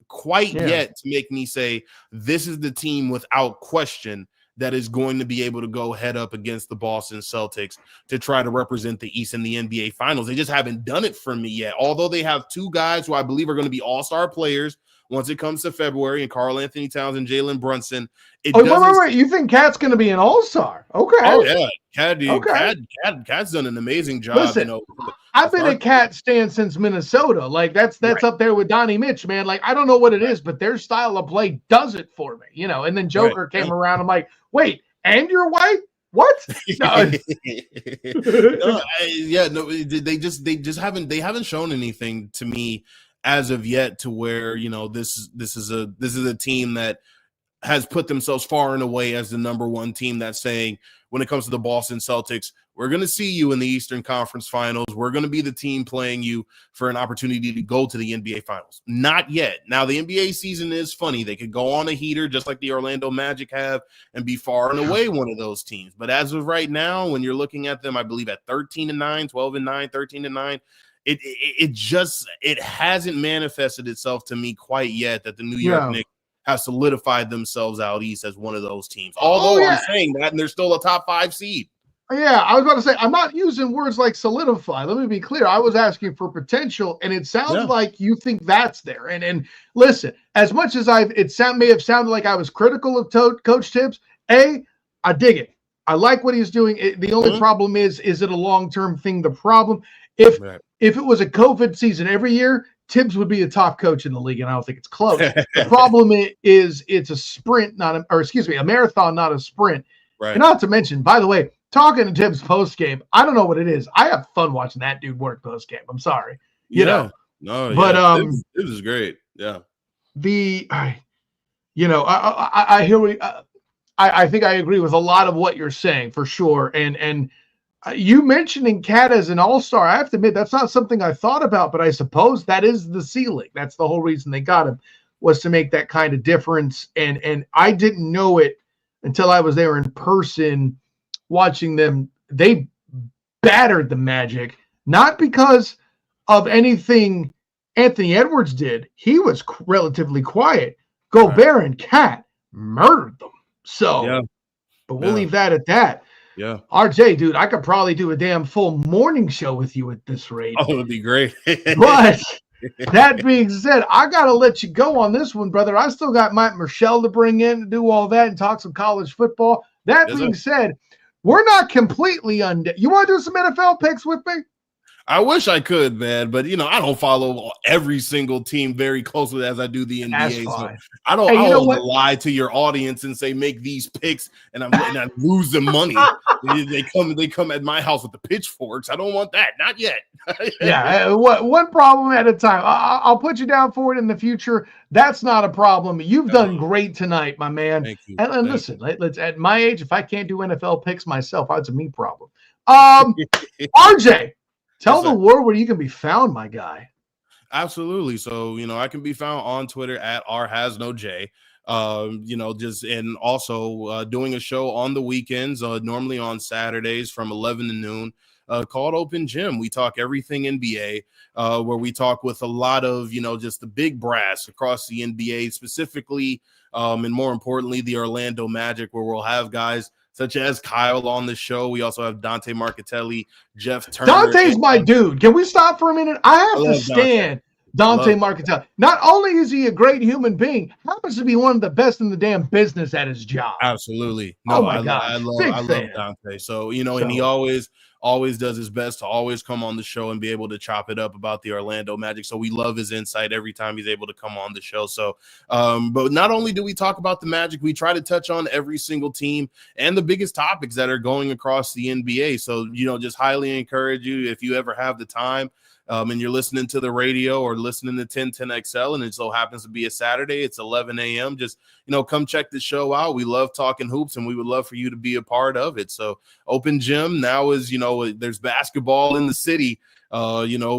B: quite yet to make me say this is the team without question that is going to be able to go head up against the Boston Celtics to try to represent the East in the NBA Finals. They just haven't done it for me yet, although they have 2 guys who I believe are going to be all-star players once it comes to February, and Karl Anthony Towns and Jalen Brunson.
A: Wait. You think Cat's going to be an all-star? Okay.
B: Oh, yeah. Cat's done an amazing job.
A: Listen, I've been a Cat stan since Minnesota. Like, that's right up there with Donnie Mitch, man. Like, I don't know what it is, but their style of play does it for me, And then Joker came around. I'm like, wait, and you're white? What? No.
B: They haven't shown anything to me as of yet to where, this is a team that has put themselves far and away as the number one team that's saying, when it comes to the Boston Celtics, we're going to see you in the Eastern Conference Finals. We're going to be the team playing you for an opportunity to go to the NBA Finals. Not yet. Now, the NBA season is funny. They could go on a heater just like the Orlando Magic have and be far and away one of those teams. But as of right now, when you're looking at them, I believe at 13-9, 12-9, 13-9, it hasn't manifested itself to me quite yet that the New York Knicks have solidified themselves out east as one of those teams. Although I'm saying that, and they're still a top 5 seed.
A: Yeah, I was about to say, I'm not using words like solidify. Let me be clear. I was asking for potential, and it sounds like you think that's there. And listen, as much as may have sounded like I was critical of Coach Tibbs, I dig it. I like what he's doing. The only problem is it a long-term thing? The problem, if it was a COVID season every year, Tibbs would be a top coach in the league, and I don't think it's close. The problem is it's a sprint, a marathon, not a sprint.
B: Right.
A: And not to mention, by the way, talking to Tibbs post-game, I don't know what it is. I have fun watching that dude work post-game. I'm sorry. You know.
B: No,
A: but
B: Tibbs is great. Yeah.
A: I hear I think I agree with a lot of what you're saying for sure. And you mentioning Cat as an all-star, I have to admit that's not something I thought about, but I suppose that is the ceiling. That's the whole reason they got him, was to make that kind of difference. And I didn't know it until I was there in person watching them. They battered the Magic, not because of anything Anthony Edwards did. He was relatively quiet. Gobert and Cat murdered them. So, but we'll leave that at that.
B: Yeah.
A: RJ, dude, I could probably do a damn full morning show with you at this rate.
B: Oh, it would be great.
A: But that being said, I got to let you go on this one, brother. I still got Mike Murschel to bring in to do all that and talk some college football. That being said, we're not completely undead. You want to do some NFL picks with me?
B: I wish I could, man, but I don't follow every single team very closely as I do the NBA. So I don't lie to your audience and say make these picks, and I'm losing money. They come at my house with the pitchforks. I don't want that, not yet.
A: One problem at a time. I'll put you down for it in the future. That's not a problem. You've done great tonight, my man.
B: Thank you.
A: And listen, let's at my age, if I can't do NFL picks myself, that's a me problem. RJ. Tell the world where you can be found, my guy.
B: Absolutely. So, I can be found on Twitter at rhasnoj. And also doing a show on the weekends, normally on Saturdays from 11 to noon, called Open Gym. We talk everything NBA, where we talk with a lot of, just the big brass across the NBA, specifically, and more importantly, the Orlando Magic, where we'll have guys such as Kyle on the show. We also have Dante Marcatelli, Jeff Turner.
A: Dante's my dude. Can we stop for a minute? I have to stand Dante Marcatelli. Not only is he a great human being, happens to be one of the best in the damn business at his job.
B: Absolutely. No,
A: oh my God.
B: I love Dante. So, and he always does his best to always come on the show and be able to chop it up about the Orlando Magic. So we love his insight every time he's able to come on the show. So, but not only do we talk about the Magic, we try to touch on every single team and the biggest topics that are going across the NBA. So, just highly encourage you, if you ever have the time, and you're listening to the radio or listening to 1010XL, and it so happens to be a Saturday, it's 11 a.m. Just, come check the show out. We love talking hoops, and we would love for you to be a part of it. So Open Gym now is, there's basketball in the city,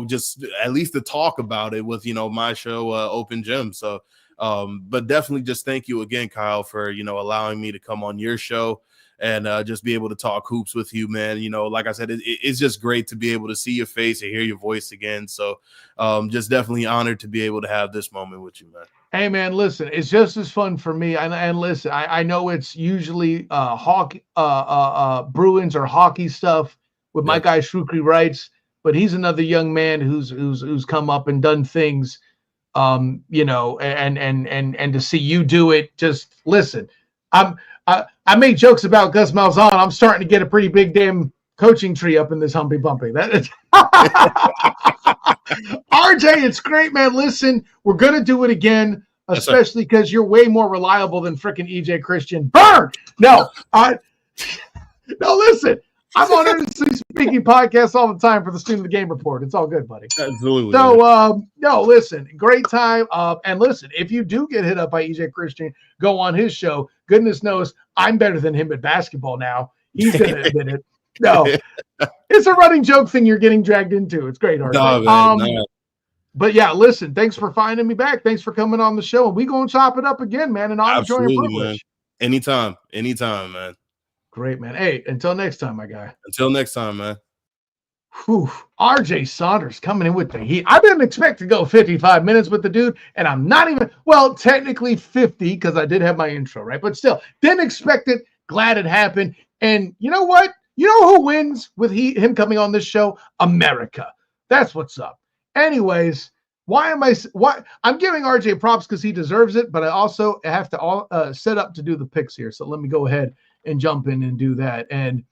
B: just at least to talk about it with, my show, Open Gym. So, but definitely just thank you again, Kyle, for, allowing me to come on your show and just be able to talk hoops with you, man. Like I said, it's just great to be able to see your face and hear your voice again. So just definitely honored to be able to have this moment with you, man.
A: Hey, man, listen, it's just as fun for me. And listen, I know it's usually hockey, Bruins or hockey stuff with my guy Shrewkry Wrights, but he's another young man who's come up and done things, and to see you do it, just listen. I made jokes about Gus Malzahn. I'm starting to get a pretty big damn coaching tree up in this Humpy Bumpy. RJ, it's great, man. Listen, we're going to do it again, especially because you're way more reliable than freaking EJ Christian. Burn! No, listen, I'm on Earnestly Speaking podcast all the time for the Student of the Game Report. It's all good, buddy.
B: Absolutely.
A: So, no, listen, great time. And listen, if you do get hit up by EJ Christian, go on his show. Goodness knows I'm better than him at basketball now. He's going to admit it. No, it's a running joke thing you're getting dragged into. It's great, RJ.
B: No.
A: But yeah, listen, thanks for finding me back. Thanks for coming on the show. And we going to chop it up again, man. And I'm enjoying your privilege.
B: Man. Anytime, man.
A: Great, man. Hey, until next time, my guy.
B: Until next time, man.
A: Whew. RJ Saunders coming in with the heat. I didn't expect to go 55 minutes with the dude, and I'm not even, well, technically 50 because I did have my intro, right? But still, didn't expect it. Glad it happened. And you know what? You know who wins with him coming on this show? America. That's what's up. Anyways, why I'm giving RJ props because he deserves it, but I also have to set up to do the picks here. So let me go ahead and jump in and do that. And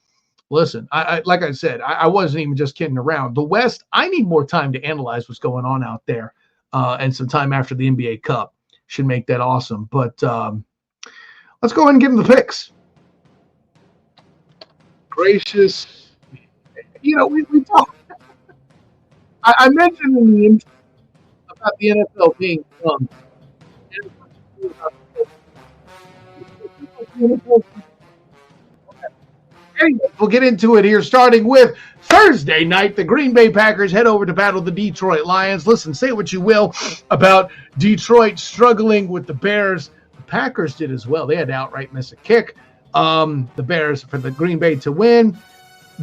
A: listen, I like I said, I wasn't even just kidding around. The West, I need more time to analyze what's going on out there, and some time after the NBA Cup should make that awesome. But let's go ahead and give them the picks. Gracious, we talked. I mentioned in the intro about the NFL being dumb. Anyway, we'll get into it here, starting with Thursday night. The Green Bay Packers head over to battle the Detroit Lions. Listen, say what you will about Detroit struggling with the Bears. The Packers did as well. They had to outright miss a kick. The Bears for the Green Bay to win.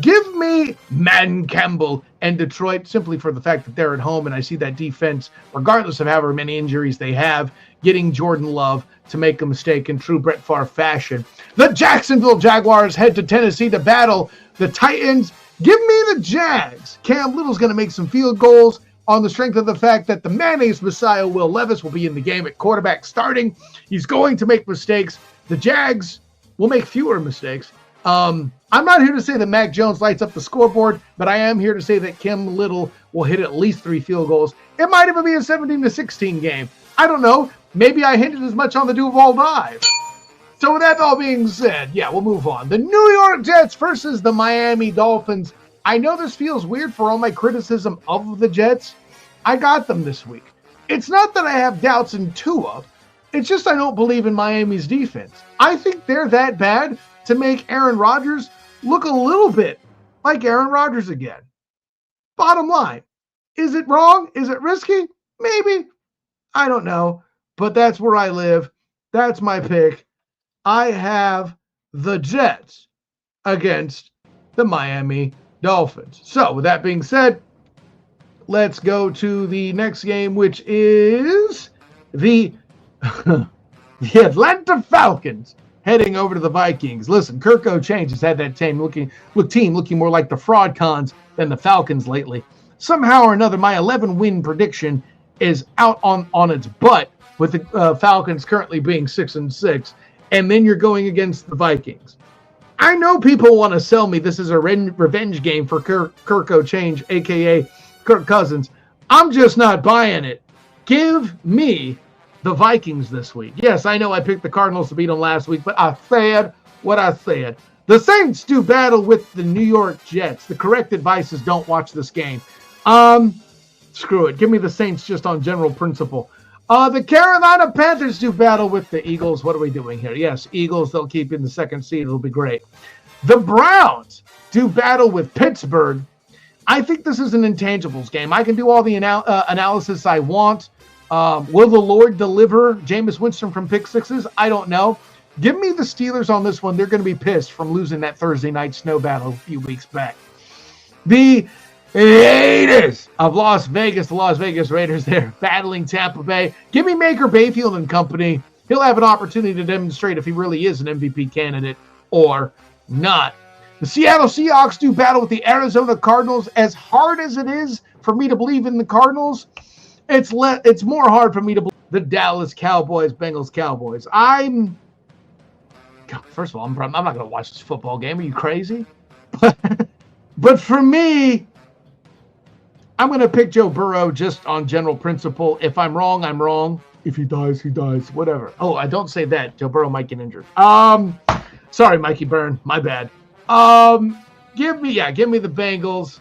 A: Give me Man Campbell and Detroit simply for the fact that they're at home, and I see that defense, regardless of however many injuries they have, getting Jordan Love to make a mistake in true Brett Favre fashion. The Jacksonville Jaguars head to Tennessee to battle the Titans. Give me the Jags. Cam Little's going to make some field goals on the strength of the fact that the mayonnaise messiah Will Levis will be in the game at quarterback starting. He's going to make mistakes. The Jags will make fewer mistakes. I'm not here to say that Mac Jones lights up the scoreboard, but I am here to say that Cam Little will hit at least 3 field goals. It might even be a 17-16 game. I don't know. Maybe I hinted as much on the Duval dive. So with that all being said, yeah, we'll move on. The New York Jets versus the Miami Dolphins. I know this feels weird for all my criticism of the Jets. I got them this week. It's not that I have doubts in Tua. It's just I don't believe in Miami's defense. I think they're that bad to make Aaron Rodgers look a little bit like Aaron Rodgers again. Bottom line, is it wrong? Is it risky? Maybe. I don't know. But that's where I live. That's my pick. I have the Jets against the Miami Dolphins. So with that being said, let's go to the next game, which is the Atlanta Falcons heading over to the Vikings. Listen, Kirk O'Change has had that team looking more like the Fraud Cons than the Falcons lately. Somehow or another, my 11-win prediction is out on its butt with the Falcons currently being 6-6, and then you're going against the Vikings. I know people want to sell me this is a revenge game for Kirk O'Change, a.k.a. Kirk Cousins. I'm just not buying it. Give me the Vikings this week. Yes, I know I picked the Cardinals to beat them last week, but I said what I said. The Saints do battle with the New York Jets. The correct advice is don't watch this game. Screw it. Give me the Saints just on general principle. The Carolina Panthers do battle with the Eagles. What are we doing here? Yes, Eagles, they'll keep in the second seed. It'll be great. The Browns do battle with Pittsburgh. I think this is an intangibles game. I can do all the analysis I want. Will the Lord deliver Jameis Winston from pick sixes? I don't know. Give me the Steelers on this one. They're going to be pissed from losing that Thursday night snow battle a few weeks back. The Raiders of Las Vegas, the Las Vegas Raiders there battling Tampa Bay. Give me Baker Mayfield and company. He'll have an opportunity to demonstrate if he really is an MVP candidate or not. The Seattle Seahawks do battle with the Arizona Cardinals. As hard as it is for me to believe in the Cardinals, it's more hard for me to believe the Dallas Cowboys, Bengals Cowboys. First of all, I'm not going to watch this football game. Are you crazy? But for me, I'm going to pick Joe Burrow just on general principle. If I'm wrong, I'm wrong. If he dies, he dies. Whatever. Oh, I don't say that. Joe Burrow might get injured. Sorry, Mikey Byrne. My bad. Give me the Bengals,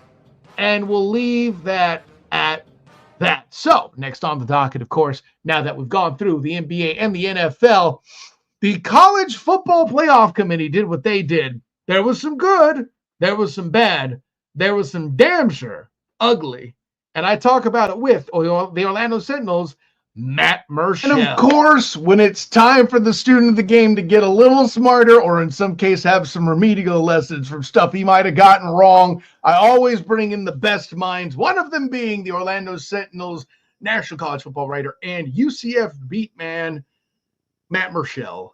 A: and we'll leave that at that. So, next on the docket, of course, now that we've gone through the NBA and the NFL, the College Football Playoff Committee did what they did. There was some good, there was some bad, there was some damn sure ugly. And I talk about it with the Orlando Sentinels, Matt Murschel. And of course, when it's time for the student of the game to get a little smarter, or in some case have some remedial lessons from stuff he might have gotten wrong, I always bring in the best minds, one of them being the Orlando Sentinels national college football writer and UCF beat man, Matt Murschel.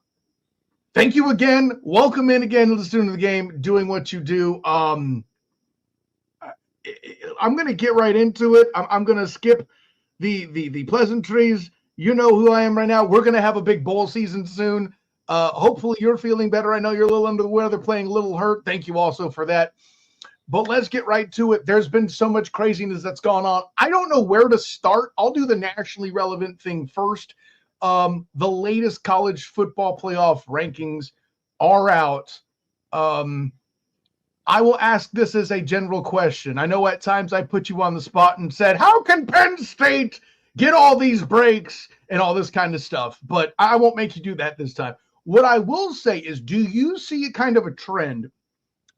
A: Thank you again. Welcome in again to the student of the game, doing what you do. I'm going to get right into it. I'm going to skip the pleasantries. You know who I am right now. We're going to have a big bowl season soon. Hopefully you're feeling better. I know you're a little under the weather, playing a little hurt. Thank you also for that. But let's get right to it. There's been so much craziness that's gone on. I don't know where to start. I'll do the nationally relevant thing first. The latest college football playoff rankings are out. I will ask this as a general question. I know at times I put you on the spot and said, how can Penn State get all these breaks and all this kind of stuff? But I won't make you do that this time. What I will say is, do you see kind of a trend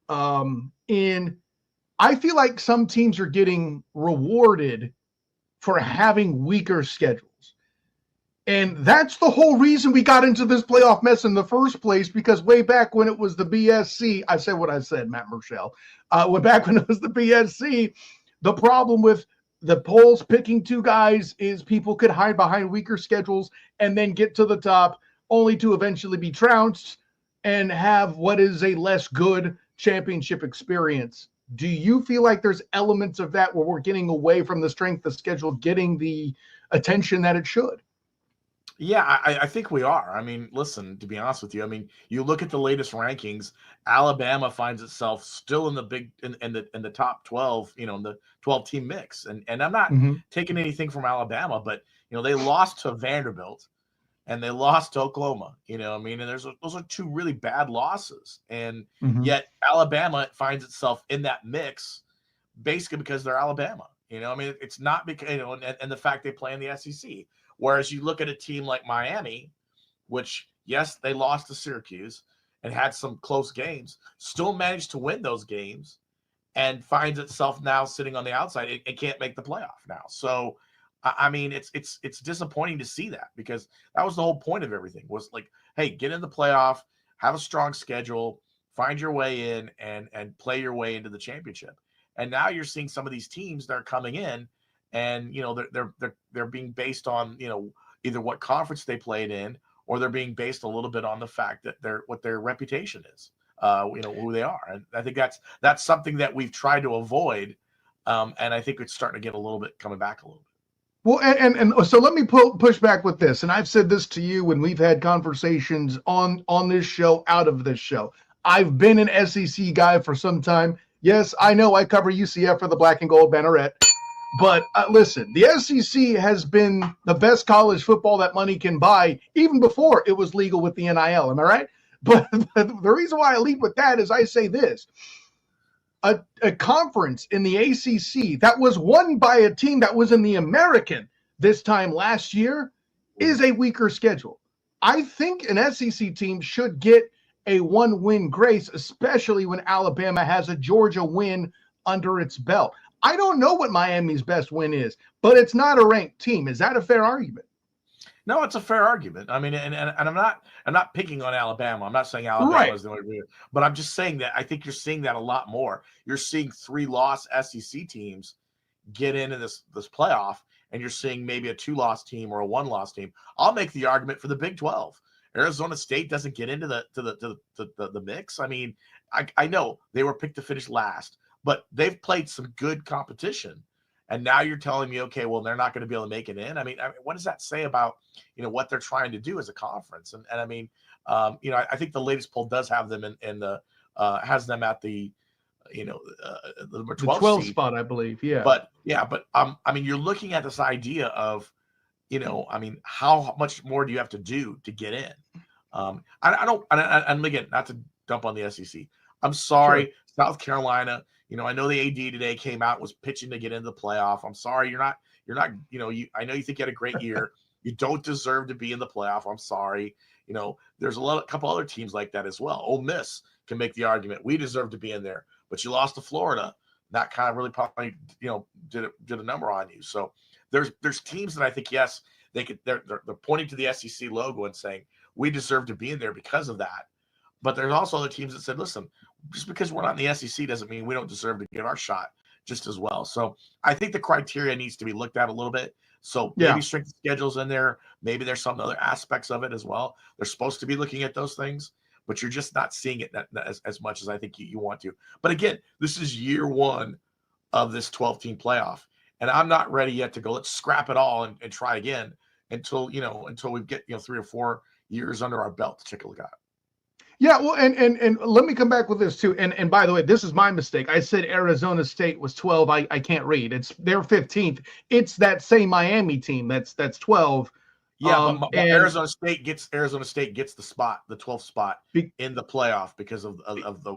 A: I feel like some teams are getting rewarded for having weaker schedules. And that's the whole reason we got into this playoff mess in the first place, because way back when it was the BSC, I said what I said, Matt Murschel, back when it was the BSC, the problem with the polls picking two guys is people could hide behind weaker schedules and then get to the top only to eventually be trounced and have what is a less good championship experience. Do you feel like there's elements of that where we're getting away from the strength of schedule, getting the attention that it should?
C: Yeah, I think we are. I mean, listen, to be honest with you, I mean, you look at the latest rankings, Alabama finds itself still in the top 12, in the 12-team mix. And I'm not taking anything from Alabama, but they lost to Vanderbilt and they lost to Oklahoma, and those are two really bad losses. And yet Alabama finds itself in that mix basically because they're Alabama. It's not because, and the fact they play in the SEC. Whereas you look at a team like Miami, which, yes, they lost to Syracuse and had some close games, still managed to win those games and finds itself now sitting on the outside. It can't make the playoff now. So, I mean, it's disappointing to see that, because that was the whole point of everything, was like, hey, get in the playoff, have a strong schedule, find your way in and play your way into the championship. And now you're seeing some of these teams that are coming in, and they're being based on either what conference they played in, or they're being based a little bit on the fact that what their reputation is, who they are. And I think that's something that we've tried to avoid, and I think it's starting to get a little bit coming back a little bit.
A: Well, and so let me push back with this, and I've said this to you when we've had conversations on this show, out of this show. I've been an SEC guy for some time. Yes, I know I cover UCF for the Black and Gold Banneret. But listen, the SEC has been the best college football that money can buy, even before it was legal with the NIL. Am I right? But the reason why I lead with that is I say this. A conference in the ACC that was won by a team that was in the American this time last year is a weaker schedule. I think an SEC team should get a one-win grace, especially when Alabama has a Georgia win under its belt. I don't know what Miami's best win is, but it's not a ranked team. Is that a fair argument?
C: No, it's a fair argument. I mean, and I'm not picking on Alabama. I'm not saying Alabama is the only reason, but I'm just saying that I think you're seeing that a lot more. You're seeing 3-loss SEC teams get into this playoff, and you're seeing maybe a 2-loss team or a 1-loss team. I'll make the argument for the Big 12. Arizona State doesn't get into the mix. I mean, I know they were picked to finish last, but they've played some good competition. And now you're telling me, okay, well, they're not going to be able to make it in. I mean, what does that say about, what they're trying to do as a conference? And I mean, I think the latest poll does have them in the has them at the, the number 12
A: spot, I believe. Yeah.
C: But I mean, you're looking at this idea of, I mean, how much more do you have to do to get in? I don't, and again, not to dump on the SEC. I'm sorry, South Carolina. I know the AD today came out, was pitching to get into the playoff. I'm sorry, you're not. I know you think you had a great year. You don't deserve to be in the playoff. I'm sorry. There's a couple other teams like that as well. Ole Miss can make the argument we deserve to be in there, but you lost to Florida. That kind of really probably did a number on you. So there's teams that I think, yes, they're pointing to the SEC logo and saying we deserve to be in there because of that. But there's also other teams that said, listen, just because we're not in the SEC doesn't mean we don't deserve to get our shot just as well. So I think the criteria needs to be looked at a little bit. So maybe strength of schedule's in there. Maybe there's some other aspects of it as well. They're supposed to be looking at those things, but you're just not seeing it as much as I think you want to. But again, this is year one of this 12-team playoff. And I'm not ready yet to go, let's scrap it all and try again until we get 3 or 4 years under our belt to take a look at it.
A: Yeah, well, and let me come back with this too. And by the way, this is my mistake. I said Arizona State was 12. I can't read. They're 15th. It's that same Miami team that's 12.
C: Yeah, but Arizona State gets the spot, the 12th spot in the playoff because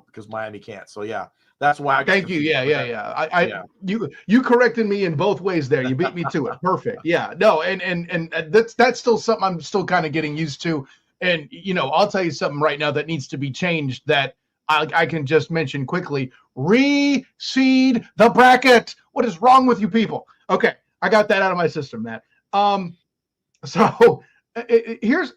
C: because Miami can't. So yeah, that's why.
A: Thank you. Yeah. You corrected me in both ways there. You beat me to it. Perfect. Yeah. No, and that's still something I'm still kind of getting used to. And, I'll tell you something right now that needs to be changed that I can just mention quickly. Reseed the bracket. What is wrong with you people? Okay, I got that out of my system, Matt. So here's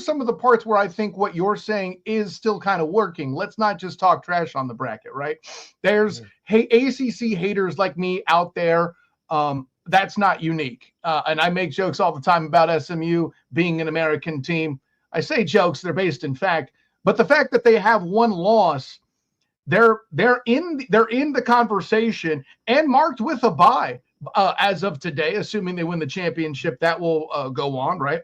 A: some of the parts where I think what you're saying is still kind of working. Let's not just talk trash on the bracket, right? There's ACC haters like me out there. That's not unique. And I make jokes all the time about SMU being an American team. I say jokes, they're based in fact, but the fact that they have one loss, they're in the conversation and marked with a bye as of today, assuming they win the championship, that will go on, right?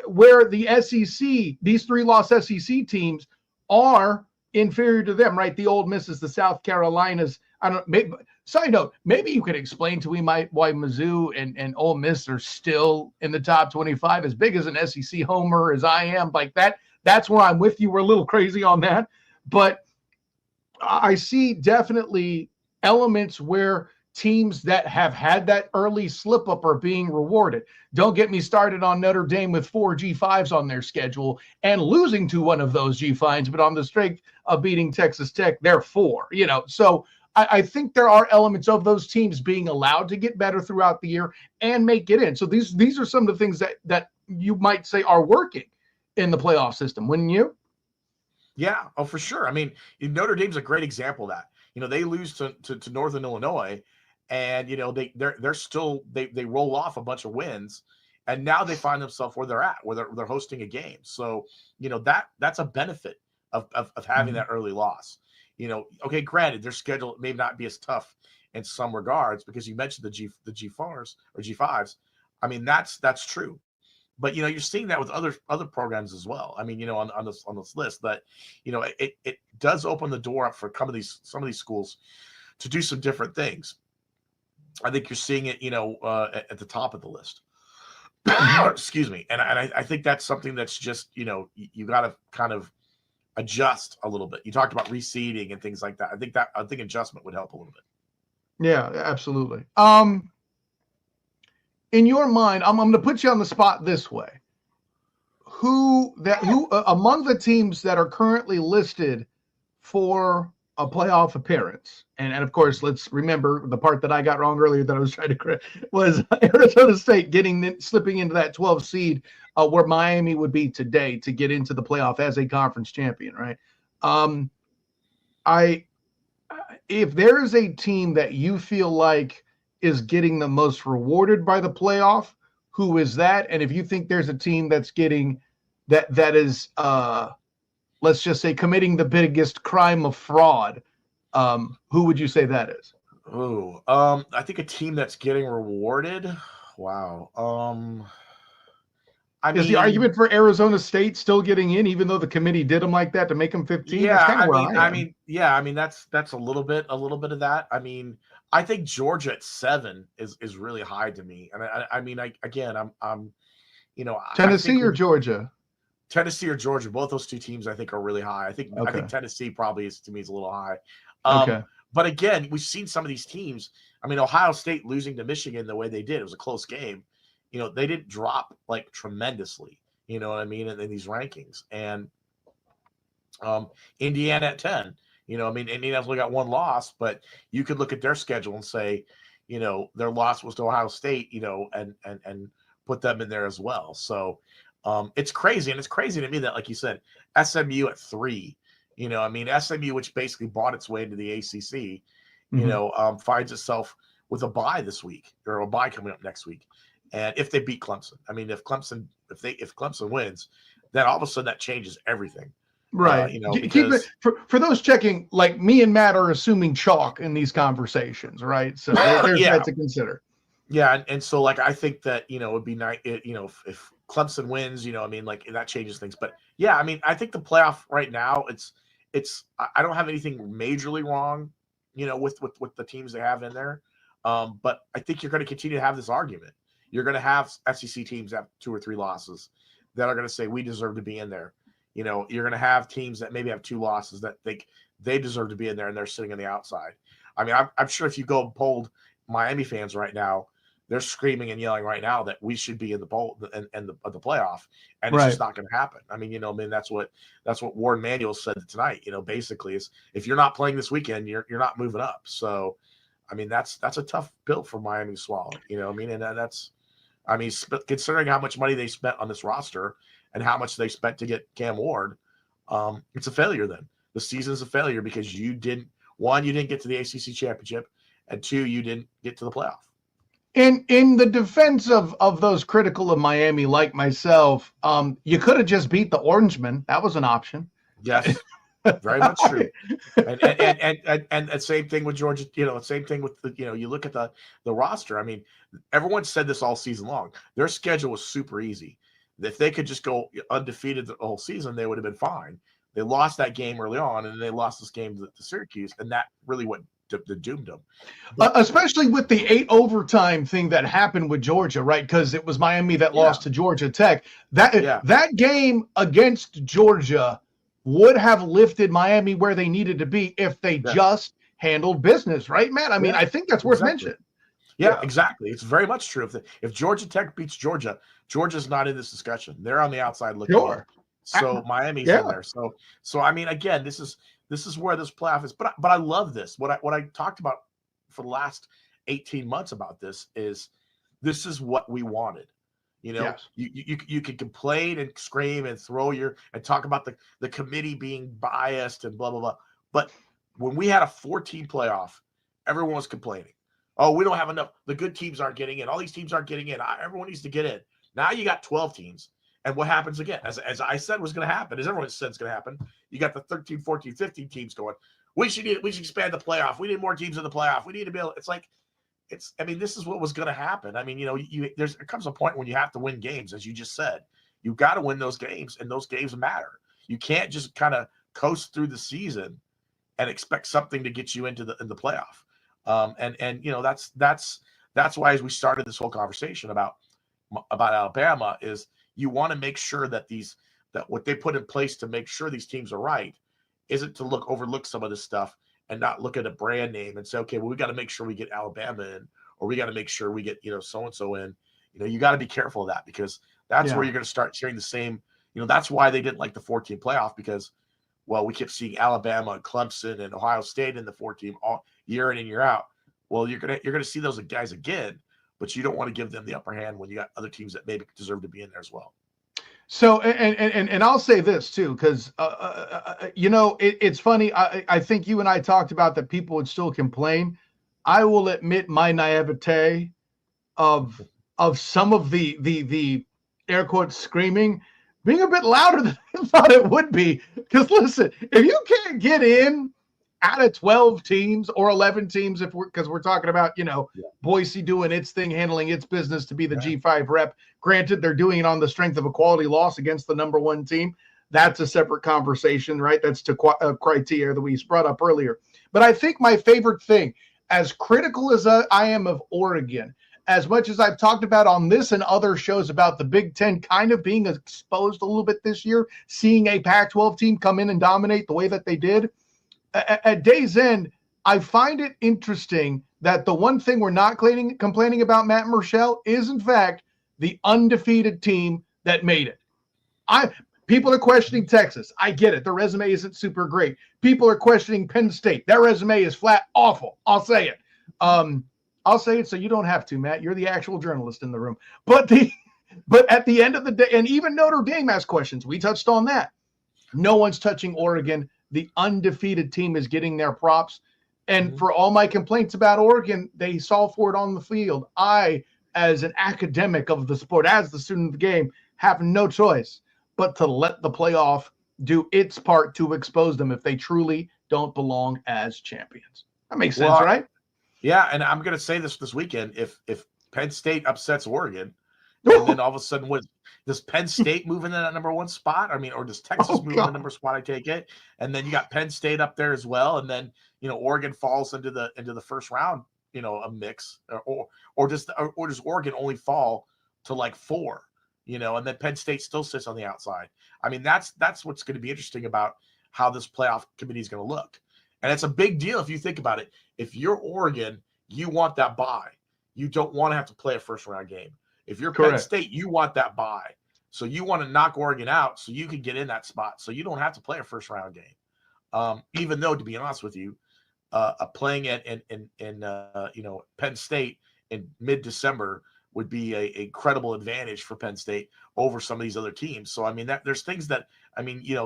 A: Where the SEC, these 3-loss SEC teams are inferior to them, right? The Ole Misses, the South Carolinas. I don't. Maybe, side note, maybe you could explain to me why Mizzou and Ole Miss are still in the top 25. As big as an SEC homer as I am, like that. That's where I'm with you. We're a little crazy on that, but I see definitely elements where teams that have had that early slip up are being rewarded. Don't get me started on Notre Dame with 4 G5s on their schedule and losing to one of those G5s, but on the strength of beating Texas Tech, they're 4. So I think there are elements of those teams being allowed to get better throughout the year and make it in. So these are some of the things that you might say are working in the playoff system, wouldn't you?
C: Yeah, for sure. I mean, Notre Dame's a great example of that. They lose to Northern Illinois, and they're still they roll off a bunch of wins, and now they find themselves where they're at, where they're hosting a game. So that's a benefit of having that early loss. Okay, granted, their schedule may not be as tough in some regards because you mentioned the G4s or G5s. I mean, that's true. But you're seeing that with other programs as well. I mean, on this list, that it does open the door up for some of these schools to do some different things. I think you're seeing it, at the top of the list. Excuse me, and I think that's something that's just you got to kind of adjust a little bit. You talked about reseeding and things like that. I think adjustment would help a little bit.
A: Yeah, absolutely. In your mind, I'm going to put you on the spot this way. Who among the teams that are currently listed for a playoff appearance, and of course, let's remember the part that I got wrong earlier that I was trying to correct was Arizona State slipping into that 12 seed where Miami would be today to get into the playoff as a conference champion, right? If there is a team that you feel like is getting the most rewarded by the playoff, who is that? And if you think there's a team that's getting that is let's just say committing the biggest crime of fraud, who would you say that is?
C: I think a team that's getting rewarded. Wow.
A: Is the argument for Arizona State still getting in, even though the committee did them like that to make them 15?
C: Yeah, I mean, that's a little bit of that. I mean, I think Georgia at 7 is really high to me, and I'm
A: Tennessee or Georgia?
C: Tennessee or Georgia, both those two teams I think are really high. I think Tennessee probably is, to me, is a little high. But again, we've seen some of these teams. I mean, Ohio State losing to Michigan the way they did, it was a close game. They didn't drop like tremendously, you know what I mean, in these rankings. And Indiana at 10, Indiana's only got one loss, but you could look at their schedule and say, their loss was to Ohio State, and put them in there as well. So it's crazy. And it's crazy to me that, like you said, SMU at 3, SMU, which basically bought its way into the ACC, finds itself with a bye this week, or a bye coming up next week. And if they beat Clemson, if Clemson wins, then all of a sudden that changes everything.
A: Right.
C: Because
A: for those checking, like me and Matt are assuming chalk in these conversations, right? So there's that to consider.
C: Yeah, and so like I think that it would be nice, if Clemson wins, like that changes things. But yeah, I think the playoff right now, it's I don't have anything majorly wrong, with the teams they have in there. But I think you're going to continue to have this argument. You're going to have SEC teams have 2 or 3 losses that are going to say we deserve to be in there. You're going to have teams that maybe have 2 losses that think they deserve to be in there, and they're sitting on the outside. I'm sure if you go and polled Miami fans right now, they're screaming and yelling right now that we should be in the bowl and the playoff, and it's just not going to happen. That's what Warren Manuel said tonight. Basically, is if you're not playing this weekend, you're not moving up. So, that's a tough pill for Miami to swallow. And that's, considering how much money they spent on this roster and how much they spent to get Cam Ward, it's a failure. Then the season's a failure because you didn't get to the ACC championship, and 2, you didn't get to the playoff.
A: In the defense of those critical of Miami, like myself, you could have just beat the Orangemen. That was an option.
C: Yes, very much true. And same thing with Georgia. Same thing with you look at the roster. Everyone said this all season long. Their schedule was super easy. If they could just go undefeated the whole season, they would have been fine. They lost that game early on, and they lost this game to Syracuse, and that really went doomed them.
A: Especially with the 8 overtime thing that happened with Georgia, right? Because it was Miami that lost to Georgia Tech. That game against Georgia would have lifted Miami where they needed to be if they just handled business, right, Matt? I think that's worth mentioning.
C: Yeah, exactly. It's very much true. If Georgia Tech beats Georgia, Georgia's not in this discussion. They're on the outside looking in. So Miami's in there. So again, this is where this playoff is. But I love this. What I talked about for the last 18 months about this is what we wanted. You could complain and scream and and talk about the committee being biased and blah blah blah. But when we had a 14 playoff, everyone was complaining. Oh, we don't have enough. The good teams aren't getting in. All these teams aren't getting in. Everyone needs to get in. Now you got 12 teams. And what happens again, as I said was going to happen, as everyone said is going to happen, you got the 13, 14, 15 teams going, we should expand the playoff. We need more teams in the playoff. We need to be able, this is what was going to happen. There comes a point when you have to win games, as you just said. You got to win those games, and those games matter. You can't just kind of coast through the season and expect something to get you into the playoff. That's why, as we started this whole conversation about Alabama, is you want to make sure that what they put in place to make sure these teams are right isn't to overlook some of this stuff and not look at a brand name and say, okay, well, we got to make sure we get Alabama in, or we got to make sure we get, so-and-so in. You got to be careful of that, because that's where you're going to start hearing the same, that's why they didn't like the 14 playoff, because, well, we kept seeing Alabama and Clemson and Ohio State in the 14 all year in and year out. Well, you're going to see those guys again, but you don't want to give them the upper hand when you got other teams that maybe deserve to be in there as well.
A: So, and I'll say this too, because, it's funny. I think you and I talked about that people would still complain. I will admit my naivete of some of the air quotes screaming being a bit louder than I thought it would be. Because listen, if you can't get in out of 12 teams or 11 teams, because we're talking about, Boise doing its thing, handling its business to be the G5 rep. Granted, they're doing it on the strength of a quality loss against the number 1 team. That's a separate conversation, right? That's to criteria that we brought up earlier. But I think my favorite thing, as critical as I am of Oregon, as much as I've talked about on this and other shows about the Big Ten kind of being exposed a little bit this year, seeing a Pac-12 team come in and dominate the way that they did, at day's end, I find it interesting that the one thing we're not complaining about Matt Murschel is, in fact, the undefeated team that made it. People are questioning Texas. I get it. Their resume isn't super great. People are questioning Penn State. Their resume is flat awful. I'll say it. I'll say it so you don't have to, Matt. You're the actual journalist in the room. But at the end of the day, and even Notre Dame has questions. We touched on that. No one's touching Oregon. The undefeated team is getting their props. And for all my complaints about Oregon, they saw for it on the field. I, as an academic of the sport, as the student of the game, have no choice but to let the playoff do its part to expose them if they truly don't belong as champions. That makes sense, right?
C: Yeah, and I'm going to say this weekend, if Penn State upsets Oregon, and then all of a sudden, does Penn State move into that number one spot? I mean, or does Texas move in the number spot? I take it, and then you got Penn State up there as well, and then Oregon falls into the first round, a mix, or does Oregon only fall to like 4, and then Penn State still sits on the outside. I mean, that's what's going to be interesting about how this playoff committee is going to look, and it's a big deal if you think about it. If you're Oregon, you want that bye. You don't want to have to play a first round game. If you're Penn State, you want that bye. So you want to knock Oregon out so you can get in that spot. So you don't have to play a first round game. Even though, to be honest with you, playing in Penn State in mid-December would be a incredible advantage for Penn State over some of these other teams. So I mean, there's things that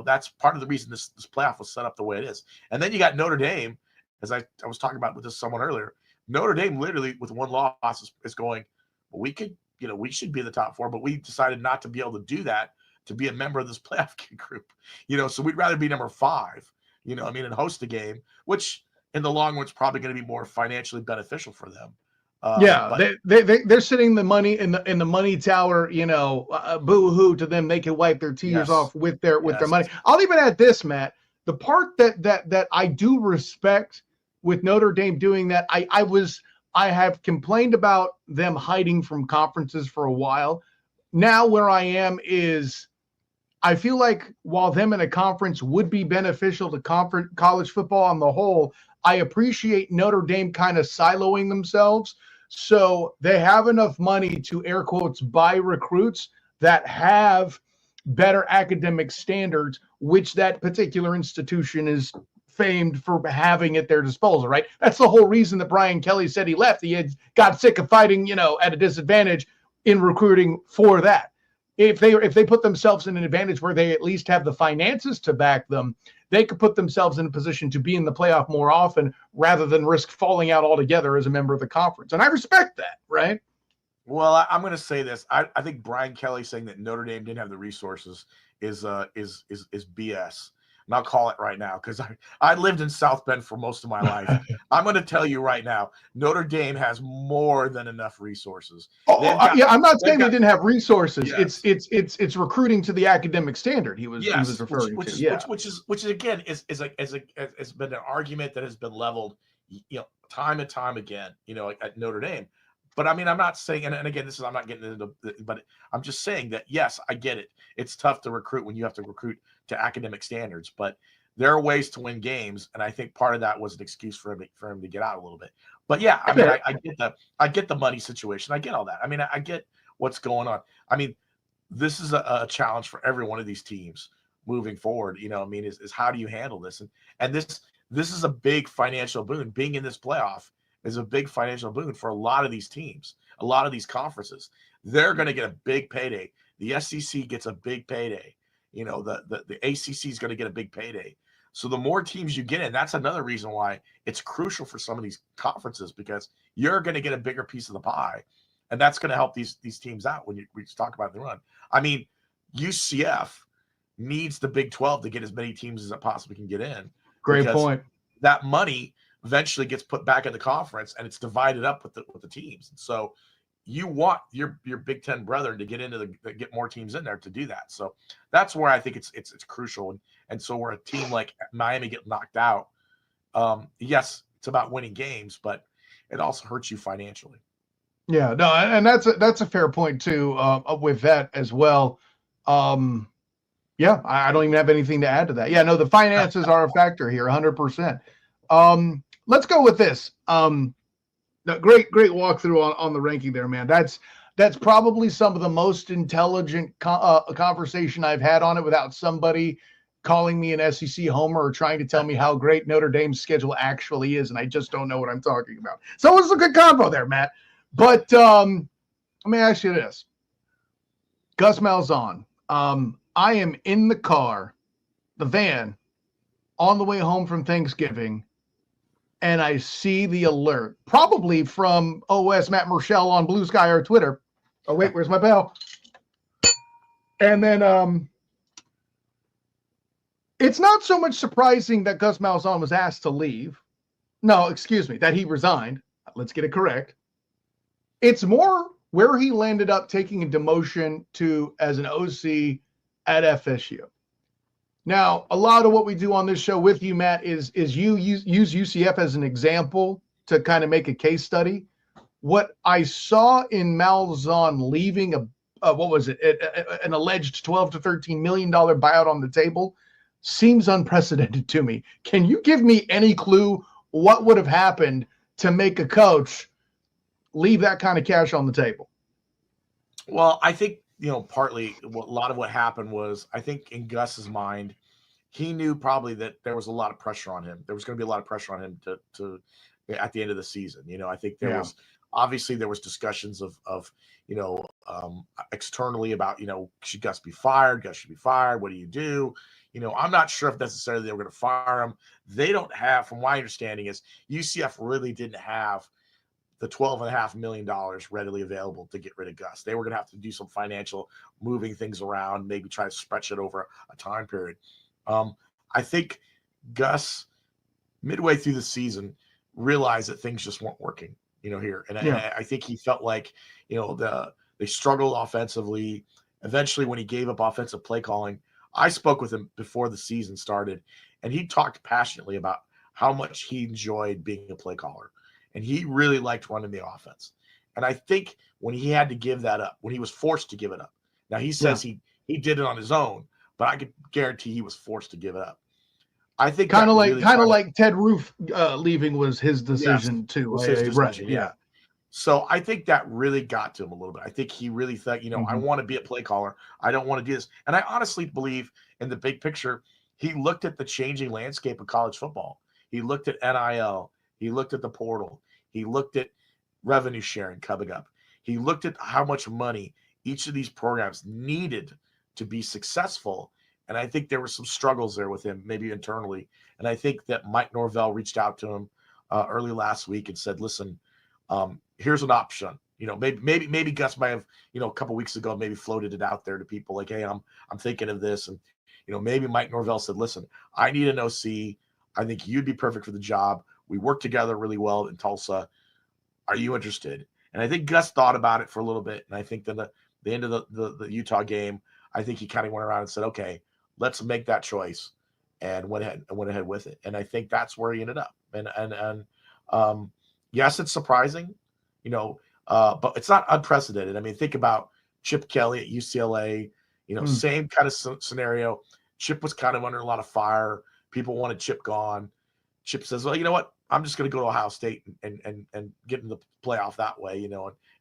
C: that's part of the reason this playoff was set up the way it is. And then you got Notre Dame, as I was talking about with this someone earlier. Notre Dame literally with one loss is going, well, we could. We should be in the top 4, but we decided not to be able to do that to be a member of this playoff group. So we'd rather be number 5, and host a game, which in the long run is probably going to be more financially beneficial for them.
A: They're sitting the money in the money tower, boo-hoo to them. They can wipe their tears off with their money. I'll even add this, Matt. The part that I do respect with Notre Dame doing that, I have complained about them hiding from conferences for a while. Now where I am is I feel like while them in a conference would be beneficial to college football on the whole, I appreciate Notre Dame kind of siloing themselves so they have enough money to, air quotes, buy recruits that have better academic standards, which that particular institution is famed for having at their disposal, right? That's the whole reason that Brian Kelly said he left. He had got sick of fighting, at a disadvantage in recruiting for that. If they put themselves in an advantage where they at least have the finances to back them, they could put themselves in a position to be in the playoff more often rather than risk falling out altogether as a member of the conference. And I respect that, right?
C: Well, I'm going to say this. I think Brian Kelly saying that Notre Dame didn't have the resources is BS. And I'll call it right now because I lived in South Bend for most of my life. I'm going to tell you right now, Notre Dame has more than enough resources.
A: I'm not saying they didn't have resources. Yes. It's recruiting to the academic standard he was referring to.
C: Which is again has been an argument that has been leveled, time and time again, at Notre Dame. But I mean, I'm not saying, and again, I'm not getting into, but I'm just saying that, yes, I get it. It's tough to recruit when you have to recruit to academic standards, but there are ways to win games. And I think part of that was an excuse for him to get out a little bit. But yeah, I mean, I get the money situation. I get all that. I mean, I get what's going on. I mean, this is a challenge for every one of these teams moving forward. Is how do you handle this? And this is a big financial boon. Being in this playoff is a big financial boon for a lot of these teams, a lot of these conferences. They're going to get a big payday. The SEC gets a big payday. The ACC is going to get a big payday. So the more teams you get in, that's another reason why it's crucial for some of these conferences, because you're going to get a bigger piece of the pie, and that's going to help these teams out when we talk about the run. I mean, UCF needs the Big 12 to get as many teams as it possibly can get in.
A: Great point.
C: That money eventually gets put back in the conference and it's divided up with the teams. So you want your Big Ten brethren to get more teams in there to do that. So that's where I think it's crucial. And so where a team like Miami get knocked out, yes, it's about winning games, but it also hurts you financially.
A: Yeah, no, and that's a fair point too. With that as well. Yeah, I don't even have anything to add to that. Yeah, no, the finances are a factor here, 100%. Let's go with this. No, great walkthrough on the ranking there, man. That's probably some of the most intelligent conversation I've had on it without somebody calling me an SEC homer or trying to tell me how great Notre Dame's schedule actually is, and I just don't know what I'm talking about. So it was a good combo there, Matt. But let me ask you this. Gus Malzahn. I am in the car, the van, on the way home from Thanksgiving, and I see the alert, probably from OS Matt Murschel on Blue Sky or Twitter. Oh, wait, where's my bell? And then it's not so much surprising that Gus Malzahn was asked to leave. No, excuse me, that he resigned. Let's get it correct. It's more where he landed up taking a demotion to as an OC at FSU. Now, a lot of what we do on this show with you, Matt, is you use UCF as an example to kind of make a case study. What I saw in Malzahn leaving an alleged $12 to $13 million buyout on the table seems unprecedented to me. Can you give me any clue what would have happened to make a coach leave that kind of cash on the table?
C: Well, I think, partly a lot of what happened was, I think in Gus's mind, he knew probably that there was a lot of pressure on him. There was going to be a lot of pressure on him to at the end of the season. I think there was discussions of externally about, should Gus be fired? Gus should be fired. What do you do? I'm not sure if necessarily they were going to fire him. They don't have, from my understanding, is UCF really didn't have the $12.5 million readily available to get rid of Gus. They were going to have to do some financial moving things around, maybe try to stretch it over a time period. I think Gus, midway through the season, realized that things just weren't working, here. And I think he felt like, they struggled offensively. Eventually, when he gave up offensive play calling, I spoke with him before the season started, and he talked passionately about how much he enjoyed being a play caller. And he really liked running the offense. And I think when he had to give that up, when he was forced to give it up, now he says he did it on his own, but I could guarantee he was forced to give it up. I think
A: kind of like Ted Roof leaving was his decision too.
C: Was his decision, yeah. So I think that really got to him a little bit. I think he really thought, I want to be a play caller. I don't want to do this. And I honestly believe in the big picture, he looked at the changing landscape of college football. He looked at NIL. He looked at the portal. He looked at revenue sharing coming up. He looked at how much money each of these programs needed to be successful. And I think there were some struggles there with him, maybe internally. And I think that Mike Norvell reached out to him early last week and said, listen, here's an option. Maybe Gus might have, a couple of weeks ago, maybe floated it out there to people like, hey, I'm thinking of this. And, maybe Mike Norvell said, listen, I need an OC. I think you'd be perfect for the job. We work together really well in Tulsa. Are you interested? And I think Gus thought about it for a little bit. And I think that the end of the Utah game, I think he kind of went around and said, okay, let's make that choice, and went ahead with it. And I think that's where he ended up. And yes, it's surprising, but it's not unprecedented. I mean, think about Chip Kelly at UCLA, same kind of scenario. Chip was kind of under a lot of fire. People wanted Chip gone. Chip says, well, you know what? I'm just going to go to Ohio State and get in the playoff that way,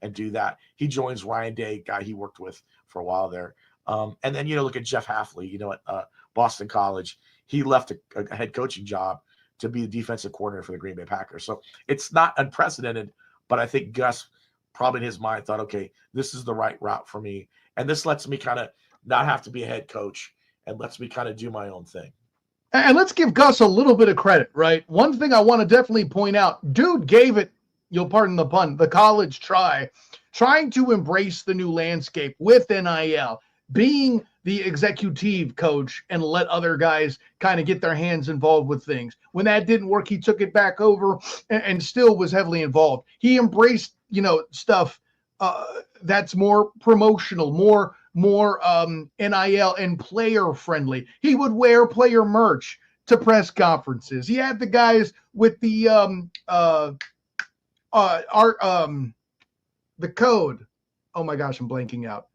C: and do that. He joins Ryan Day, guy he worked with for a while there. And then, look at Jeff Hafley, at Boston College. He left a head coaching job to be the defensive coordinator for the Green Bay Packers. So it's not unprecedented, but I think Gus probably in his mind thought, okay, this is the right route for me. And this lets me kind of not have to be a head coach and lets me kind of do my own thing.
A: And let's give Gus a little bit of credit, right? One thing I want to definitely point out, dude gave it, you'll pardon the pun, the college trying to embrace the new landscape with NIL, being the executive coach and let other guys kind of get their hands involved with things. When that didn't work, he took it back over and still was heavily involved. He embraced, stuff that's more promotional, more NIL and player friendly. He would wear player merch to press conferences. He had the guys with the the code. Oh my gosh, I'm blanking out.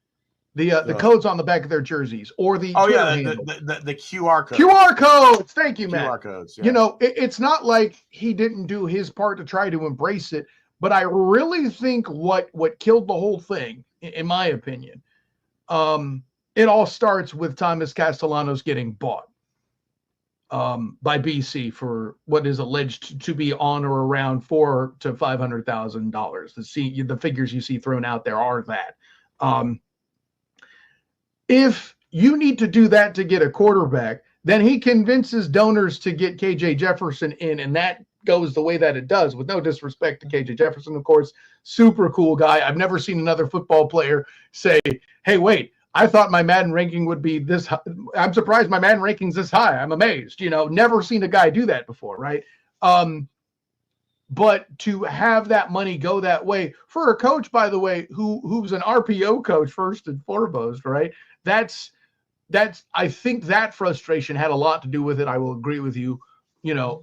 A: The codes on the back of their jerseys or the Twitter handle.
C: The QR codes.
A: QR codes. Thank you, Matt.
C: QR codes. Yeah.
A: You know, it's not like he didn't do his part to try to embrace it, but I really think what killed the whole thing, in my opinion, it all starts with Thomas Castellanos getting bought by BC for what is alleged to be on or around $400,000 to $500,000. The figures you see thrown out there are that. If you need to do that to get a quarterback, then he convinces donors to get KJ Jefferson in, and that goes the way that it does, with no disrespect to KJ Jefferson, of course. Super cool guy. I've never seen another football player say, hey, wait, I thought my Madden ranking would be this high. I'm surprised my Madden ranking's this high. I'm amazed. You know, never seen a guy do that before, right? But to have that money go that way for a coach, by the way, who's an RPO coach first and foremost, right? That's I think that frustration had a lot to do with it. I will agree with you,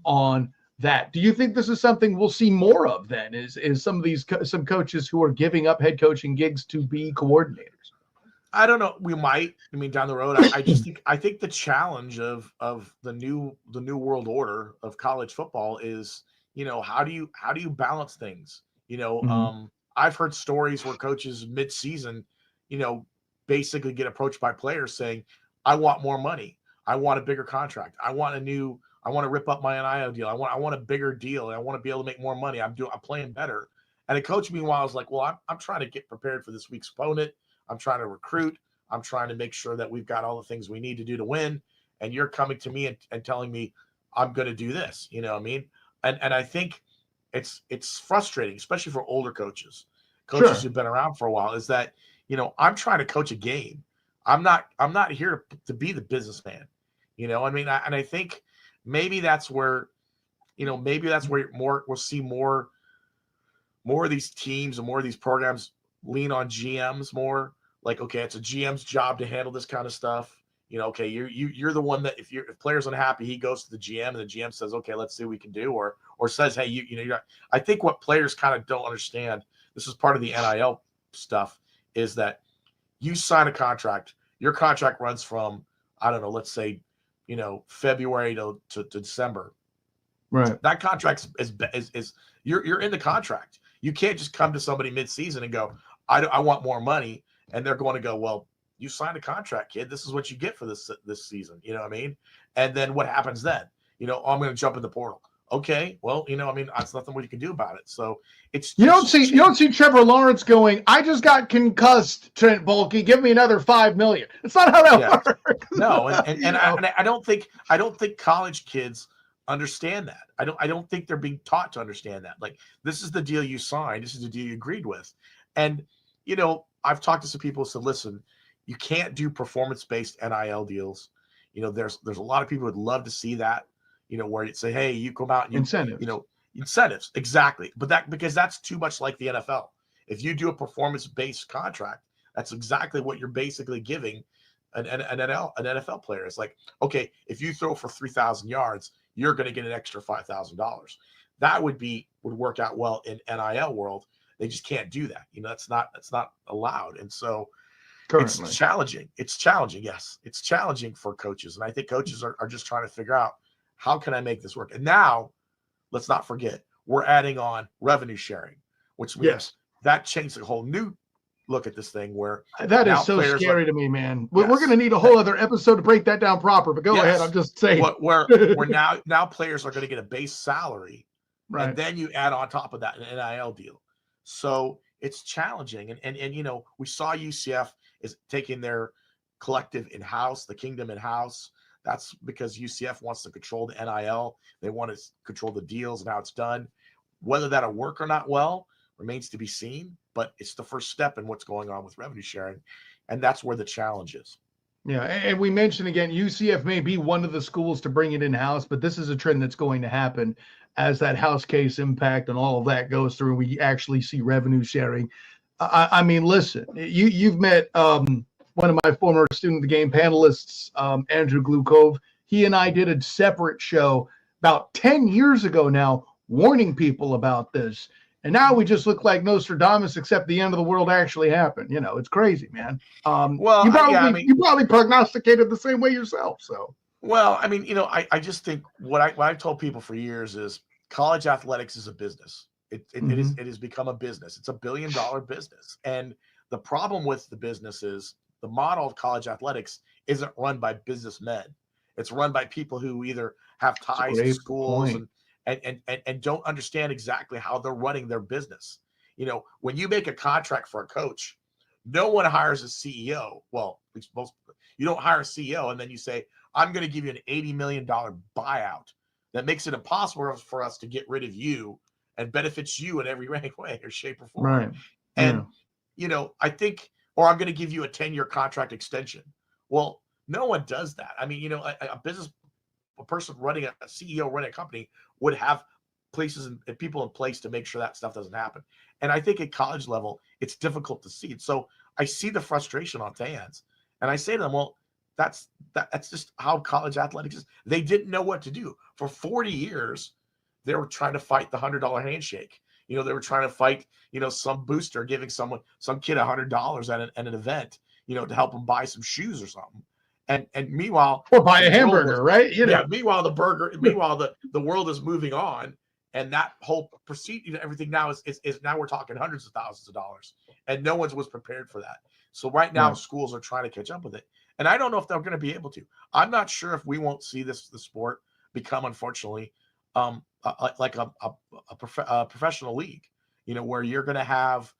A: on that. Do you think this is something we'll see more of then? Is some coaches who are giving up head coaching gigs to be coordinators?
C: I don't know. We might. I mean, down the road, I think the challenge of the new world order of college football is, how do you balance things? I've heard stories where coaches mid-season, basically get approached by players saying, I want more money. I want a bigger contract. I want to rip up my NIL deal. I want a bigger deal. I want to be able to make more money. I'm playing better. And a coach, meanwhile, is like, well, I'm trying to get prepared for this week's opponent. I'm trying to recruit. I'm trying to make sure that we've got all the things we need to do to win. And you're coming to me and telling me I'm going to do this. You know what I mean? And I think it's frustrating, especially for older coaches
A: Sure.
C: who've been around for a while, is that, I'm trying to coach a game. I'm not here to be the businessman. I mean, I think maybe that's where, we'll see more of these teams and more of these programs lean on GMs more. Like, okay, it's a GM's job to handle this kind of stuff. Okay, you're the one that if player's unhappy, he goes to the GM and the GM says, okay, let's see what we can do, or says, hey, I think what players kind of don't understand, this is part of the NIL stuff, is that you sign a contract, your contract runs from, I don't know, let's say, February to December.
A: Right.
C: That contract is you're in the contract. You can't just come to somebody mid-season and go, I want more money, and they're going to go, well, you signed a contract, kid. This is what you get for this season. You know what I mean? And then what happens then? I'm going to jump in the portal. Okay, well, I mean, that's nothing we can do about it. So you don't
A: see Trevor Lawrence going, I just got concussed, Trent Baalke, give me another $5 million. It's not how that works.
C: No, and I don't think college kids understand that. I don't think they're being taught to understand that. Like, this is the deal you signed, this is the deal you agreed with. And I've talked to some people who said, listen, you can't do performance-based NIL deals. There's a lot of people who would love to see that, where you'd say, hey, you come out and incentives, exactly. But because that's too much like the NFL. If you do a performance-based contract, that's exactly what you're basically giving an NFL player. It's like, okay, if you throw for 3,000 yards, you're going to get an extra $5,000. That would work out well in NIL world. They just can't do that. That's not allowed. And so currently, it's challenging. Yes, it's challenging for coaches. And I think coaches are just trying to figure out, how can I make this work? And now, let's not forget, we're adding on revenue sharing, which means that changed a whole new look at this thing, where
A: that is so scary to me, man. We're going to need a whole other episode to break that down proper, but go ahead. I'm just saying.
C: Where now players are going to get a base salary, right? And then you add on top of that an NIL deal. So it's challenging. And we saw UCF is taking their collective in-house, the kingdom in-house. That's because UCF wants to control the NIL. They want to control the deals and how it's done. Whether that'll work or not well remains to be seen, but it's the first step in what's going on with revenue sharing. And that's where the challenge is.
A: Yeah, and we mentioned again, UCF may be one of the schools to bring it in-house, but this is a trend that's going to happen as that house case impact and all of that goes through. We actually see revenue sharing. I mean, listen, you've met one of my former student of the game panelists, Andrew Glukov. He and I did a separate show about 10 years ago now, warning people about this. And now we just look like Nostradamus, except the end of the world actually happened. It's crazy, man. You probably prognosticated the same way yourself. So,
C: well, I mean, I just think what I've told people for years is college athletics is a business. It has become a business. It's $1 billion business. And the problem with the business is the model of college athletics isn't run by businessmen. It's run by people who either have ties to schools and don't understand exactly how they're running their business. When you make a contract for a coach, no one hires a CEO. Well, at least most people. You don't hire a CEO and then you say, I'm going to give you an $80 million buyout. That makes it impossible for us to get rid of you and benefits you in every way or shape or form.
A: Right.
C: And, I think, or I'm going to give you a 10-year contract extension. Well, no one does that. I mean, a person running a CEO running a company would have places and people in place to make sure that stuff doesn't happen. And I think at college level, it's difficult to see. So I see the frustration on fans and I say to them, well, that's just how college athletics is. They didn't know what to do. For 40 years, they were trying to fight the $100 handshake. They were trying to fight, some booster giving some kid $100 at an event, to help him buy some shoes or something. And meanwhile,
A: or buy a hamburger, right?
C: Meanwhile, the world is moving on, and that whole everything now is now we're talking hundreds of thousands of dollars, and no one was prepared for that. So right now, schools are trying to catch up with it, and I don't know if they're going to be able to. I'm not sure if we won't see the sport become, unfortunately, like a professional league, where you're going to have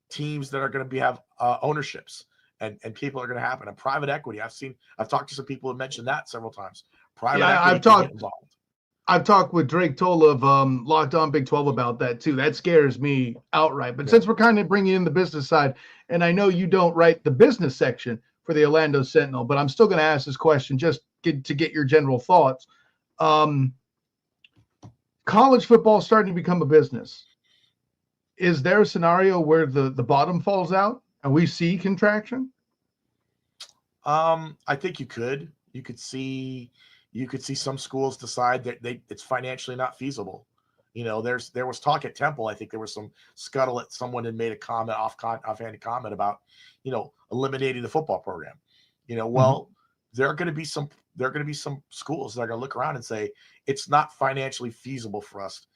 C: teams that are going to have ownerships. And people are going to happen. And private equity, I've talked to some people who mentioned that several times. Private equity can get involved.
A: I've talked with Drake Toll of Locked On Big 12 about that too. That scares me outright. But since we're kind of bringing in the business side, and I know you don't write the business section for the Orlando Sentinel, but I'm still going to ask this question just to get your general thoughts. College football is starting to become a business. Is there a scenario where the bottom falls out and we see contraction?
C: I think you could see some schools decide that it's financially not feasible. There was talk at Temple. I think there was some scuttlebutt. Someone had made a comment, offhanded comment about, eliminating the football program. Well, there are going to be some schools that are going to look around and say it's not financially feasible for us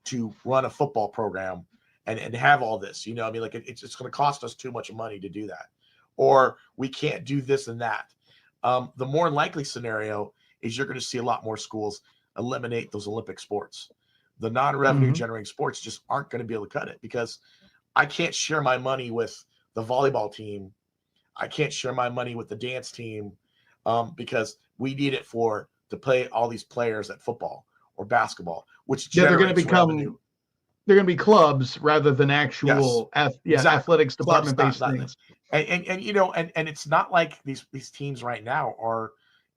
C: to run a football program and have all this. It's going to cost us too much money to do that. Or we can't do this and that. The more likely scenario is you're going to see a lot more schools eliminate those Olympic sports. The non-revenue generating sports just aren't going to be able to cut it because I can't share my money with the volleyball team. I can't share my money with the dance team because we need it to play all these players at football or basketball, which
A: they're going to become revenue. They're going to be clubs rather than actual athletics department based things.
C: And it's not like these teams right now are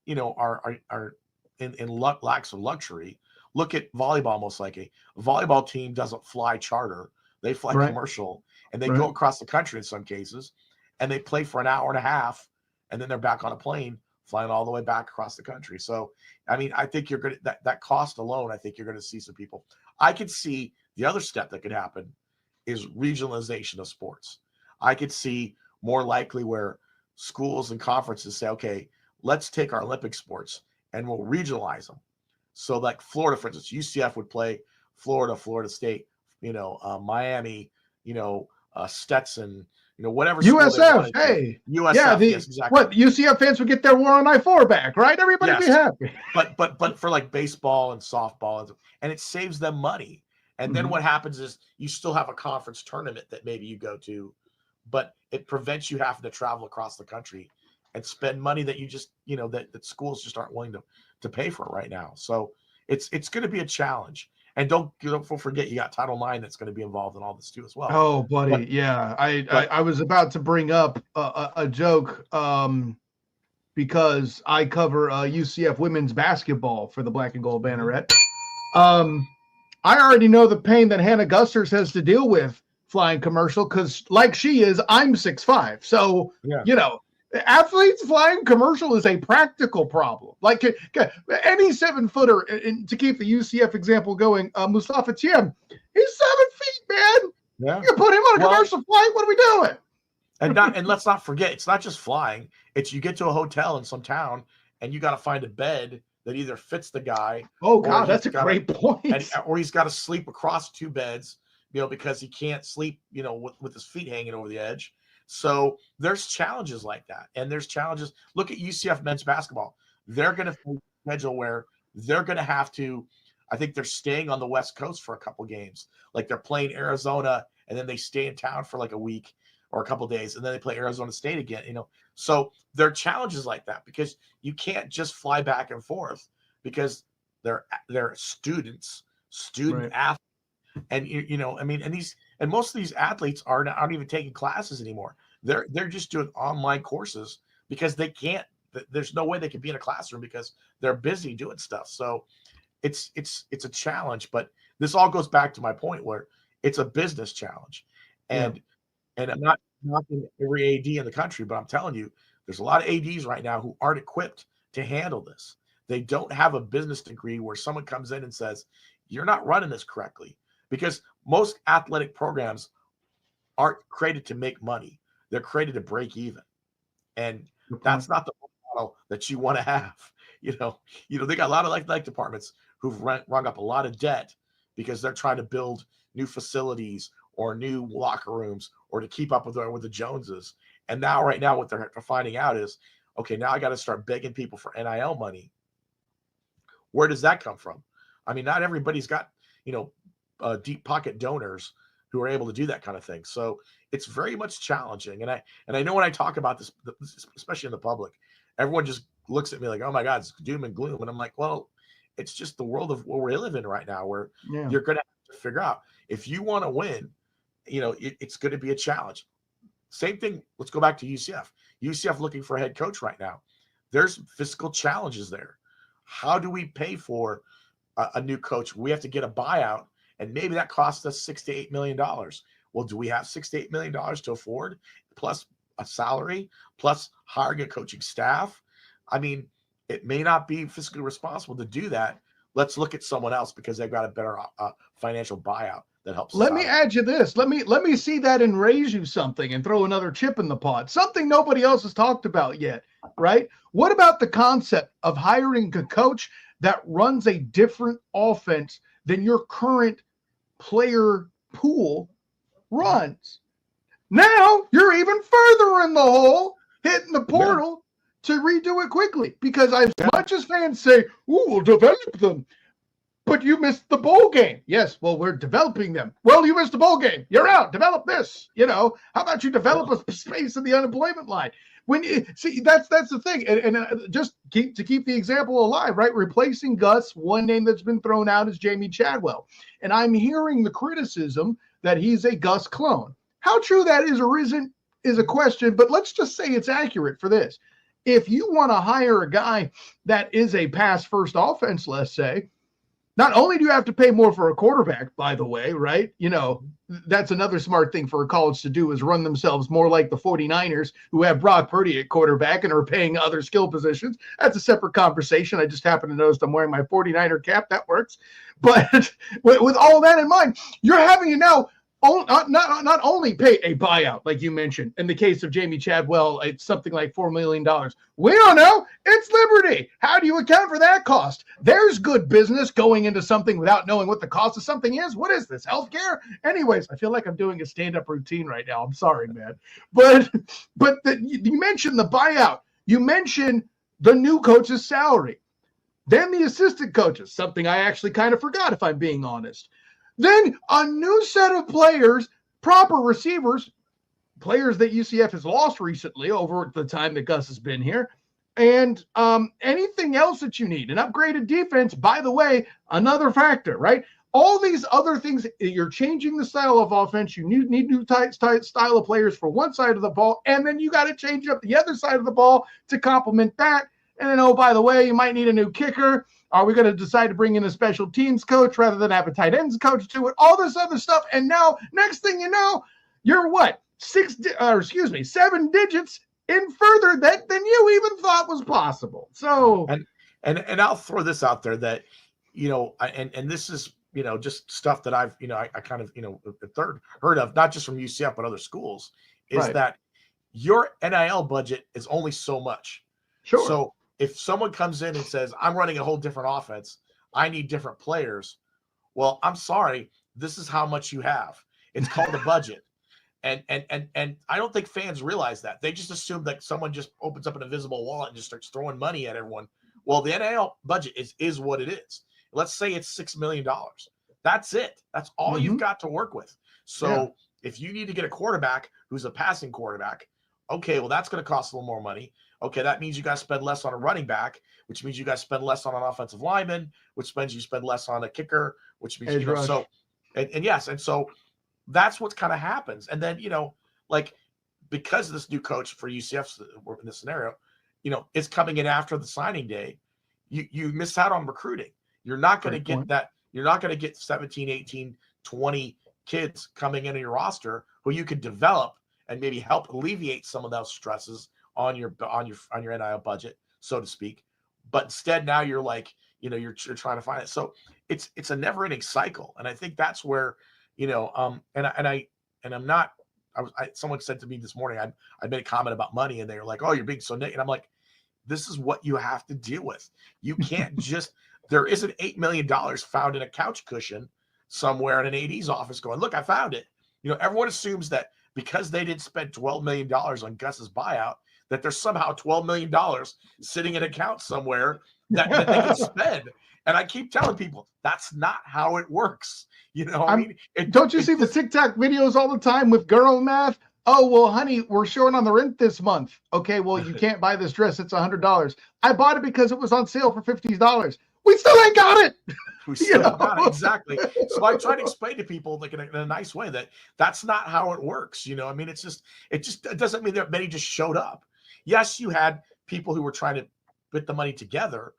C: in lacks of luxury. Look at volleyball. Most likely, a volleyball team doesn't fly charter; they fly commercial, and they go across the country in some cases, and they play for an hour and a half, and then they're back on a plane flying all the way back across the country. So, I mean, I think you're going to that cost alone. I think you're going to see some people. I could see the other step that could happen is regionalization of sports. I could see more likely where schools and conferences say, okay, let's take our Olympic sports and we'll regionalize them. So like Florida, for instance, UCF would play Florida, Florida State, Miami, Stetson, whatever.
A: USF, hey.
C: USF, yes, exactly.
A: What, UCF fans would get their War on I-4 back, right? Everybody be happy.
C: But for like baseball and softball, and it saves them money. And then what happens is you still have a conference tournament that maybe you go to, but it prevents you having to travel across the country and spend money that you just, that schools just aren't willing to pay for right now. So it's going to be a challenge. And don't forget, you got Title IX that's going to be involved in all this too as well.
A: Oh, buddy, I was about to bring up a joke because I cover UCF women's basketball for the Black and Gold Banneret. I already know the pain that Hannah Gusters has to deal with flying commercial because, like she is, I'm 6'5". So, athletes flying commercial is a practical problem. Like any 7-footer, to keep the UCF example going, Mustafa Tiem, He's 7 feet, man.
C: Yeah.
A: You put him on a commercial flight. What are we doing?
C: And let's not forget, it's not just flying. It's you get to a hotel in some town and you got to find a bed that either fits the guy.
A: Oh God, that's a great point.
C: Or he's got to sleep across 2 beds, because he can't sleep, with his feet hanging over the edge. So there's challenges like that, and there's challenges. Look at UCF men's basketball. They're going to face a schedule where they're going to have to. I think they're staying on the West Coast for a couple games. Like they're playing Arizona, and then they stay in town for like a week or a couple of days, and then they play Arizona State again, So there are challenges like that because you can't just fly back and forth because they're student
A: Right.
C: athletes. And and most of these athletes aren't even taking classes anymore. They're just doing online courses because they can't. There's no way they could be in a classroom because they're busy doing stuff. So it's a challenge, but this all goes back to my point where it's a business challenge. And I'm not knocking every AD in the country, but I'm telling you, there's a lot of ADs right now who aren't equipped to handle this. They don't have a business degree where someone comes in and says, you're not running this correctly. Because most athletic programs aren't created to make money. They're created to break even. And that's not the model that you want to have. They got a lot of like departments who've rung up a lot of debt because they're trying to build new facilities or new locker rooms or to keep up with the Joneses. And right now what they're finding out is, okay, now I got to start begging people for NIL money. Where does that come from? I mean, not everybody's got, deep pocket donors who are able to do that kind of thing. So it's very much challenging. And I know when I talk about this, especially in the public, everyone just looks at me like, oh my God, it's doom and gloom. And I'm like, well, it's just the world of what we live in right now where you're going to have to figure out if you want to win, it's going to be a challenge. Same thing. Let's go back to UCF. UCF looking for a head coach right now. There's fiscal challenges there. How do we pay for a new coach? We have to get a buyout, and maybe that costs us $6 to $8 million. Well, do we have $6 to $8 million to afford, plus a salary, plus hiring a coaching staff? I mean, it may not be fiscally responsible to do that. Let's look at someone else because they've got a better financial buyout that helps.
A: Let me add you this. Let me see that and raise you something and throw another chip in the pod. Something nobody else has talked about yet, right? What about the concept of hiring a coach that runs a different offense than your current player pool runs? Now you're even further in the hole, hitting the portal to redo it quickly. Because as much as fans say, "Ooh, we'll develop them," but you missed the bowl game. Yes, well, we're developing them. Well, you missed the bowl game. You're out. Develop this. How about you develop a space in the unemployment line? When you see, that's the thing. And just keep the example alive, right? Replacing Gus, one name that's been thrown out is Jamie Chadwell. And I'm hearing the criticism that he's a Gus clone. How true that is or isn't is a question, but let's just say it's accurate for this. If you want to hire a guy that is a pass-first offense, let's say, not only do you have to pay more for a quarterback, by the way, right? That's another smart thing for a college to do is run themselves more like the 49ers who have Brock Purdy at quarterback and are paying other skill positions. That's a separate conversation. I just happen to notice I'm wearing my 49er cap. That works. But with all that in mind, you're having to now not only pay a buyout, like you mentioned. In the case of Jamie Chadwell, it's something like $4 million. We don't know. It's Liberty. How do you account for that cost? There's good business going into something without knowing what the cost of something is. What is this, healthcare? Anyways, I feel like I'm doing a stand-up routine right now. I'm sorry, man. But you mentioned the buyout. You mentioned the new coach's salary. Then the assistant coaches, something I actually kind of forgot, if I'm being honest. Then a new set of players, proper receivers, players that UCF has lost recently over the time that Gus has been here, and anything else that you need. An upgraded defense, by the way, another factor, right? All these other things, you're changing the style of offense. You need new style of players for one side of the ball, and then you got to change up the other side of the ball to complement that. And then, oh, by the way, you might need a new kicker. Are we going to decide to bring in a special teams coach rather than have a tight ends coach to it? All this other stuff. And now, next thing you know, you're what? 7 digits in further than you even thought was possible. So,
C: and I'll throw this out there that, and this is just stuff that I've, I kind of, heard of, not just from UCF, but other schools, is
A: Right.
C: that your NIL budget is only so much.
A: Sure.
C: So if someone comes in and says, I'm running a whole different offense, I need different players. Well, I'm sorry, this is how much you have. It's called a budget. And I don't think fans realize that. They just assume that someone just opens up an invisible wallet and just starts throwing money at everyone. Well, the NIL budget is what it is. Let's say it's $6 million. That's it. That's all you've got to work with. So if you need to get a quarterback who's a passing quarterback, okay, well, that's going to cost a little more money. Okay, that means you got to spend less on a running back, which means you got to spend less on an offensive lineman, which means you spend less on a kicker, which means, so, and yes. And so that's what kind of happens. And then, because this new coach for UCF in this scenario, is coming in after the signing day, you miss out on recruiting. You're not going to get that. You're not going to get 17, 18, 20 kids coming into your roster who you could develop and maybe help alleviate some of those stresses on your NIL budget, so to speak. But instead, now you're you're trying to find it. So it's a never ending cycle. And I think that's where, someone said to me this morning, I made a comment about money and they were like, oh, you're being so negative. And I'm like, this is what you have to deal with. You can't just, there isn't $8 million found in a couch cushion somewhere in an AD's office going, look, I found it. Everyone assumes that because they didn't spend $12 million on Gus's buyout, that there's somehow $12 million sitting in an account somewhere that they can spend. And I keep telling people that's not how it works.
A: Don't you see the TikTok videos all the time with girl math? Oh, well, honey, we're short on the rent this month. Okay, well, you can't buy this dress. It's $100. I bought it because it was on sale for $50. We still ain't got it.
C: We still got it. Exactly. So I try to explain to people in a nice way that that's not how it works. It doesn't mean that many just showed up. Yes, you had people who were trying to put the money together,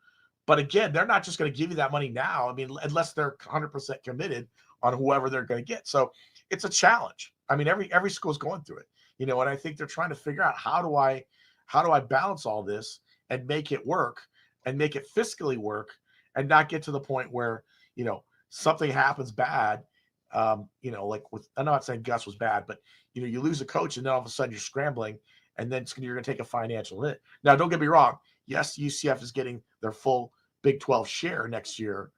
C: but again, they're not just going to give you that money now. I mean, unless they're 100% committed on whoever they're going to get. So it's a challenge. I mean, every school is going through it, and I think they're trying to figure out how do I balance all this and make it work and make it fiscally work and not get to the point where, something happens bad. I'm not saying Gus was bad, but you lose a coach and then all of a sudden you're scrambling and then you're going to take a financial hit. Now, don't get me wrong. Yes, UCF is getting their full Big 12 share next year,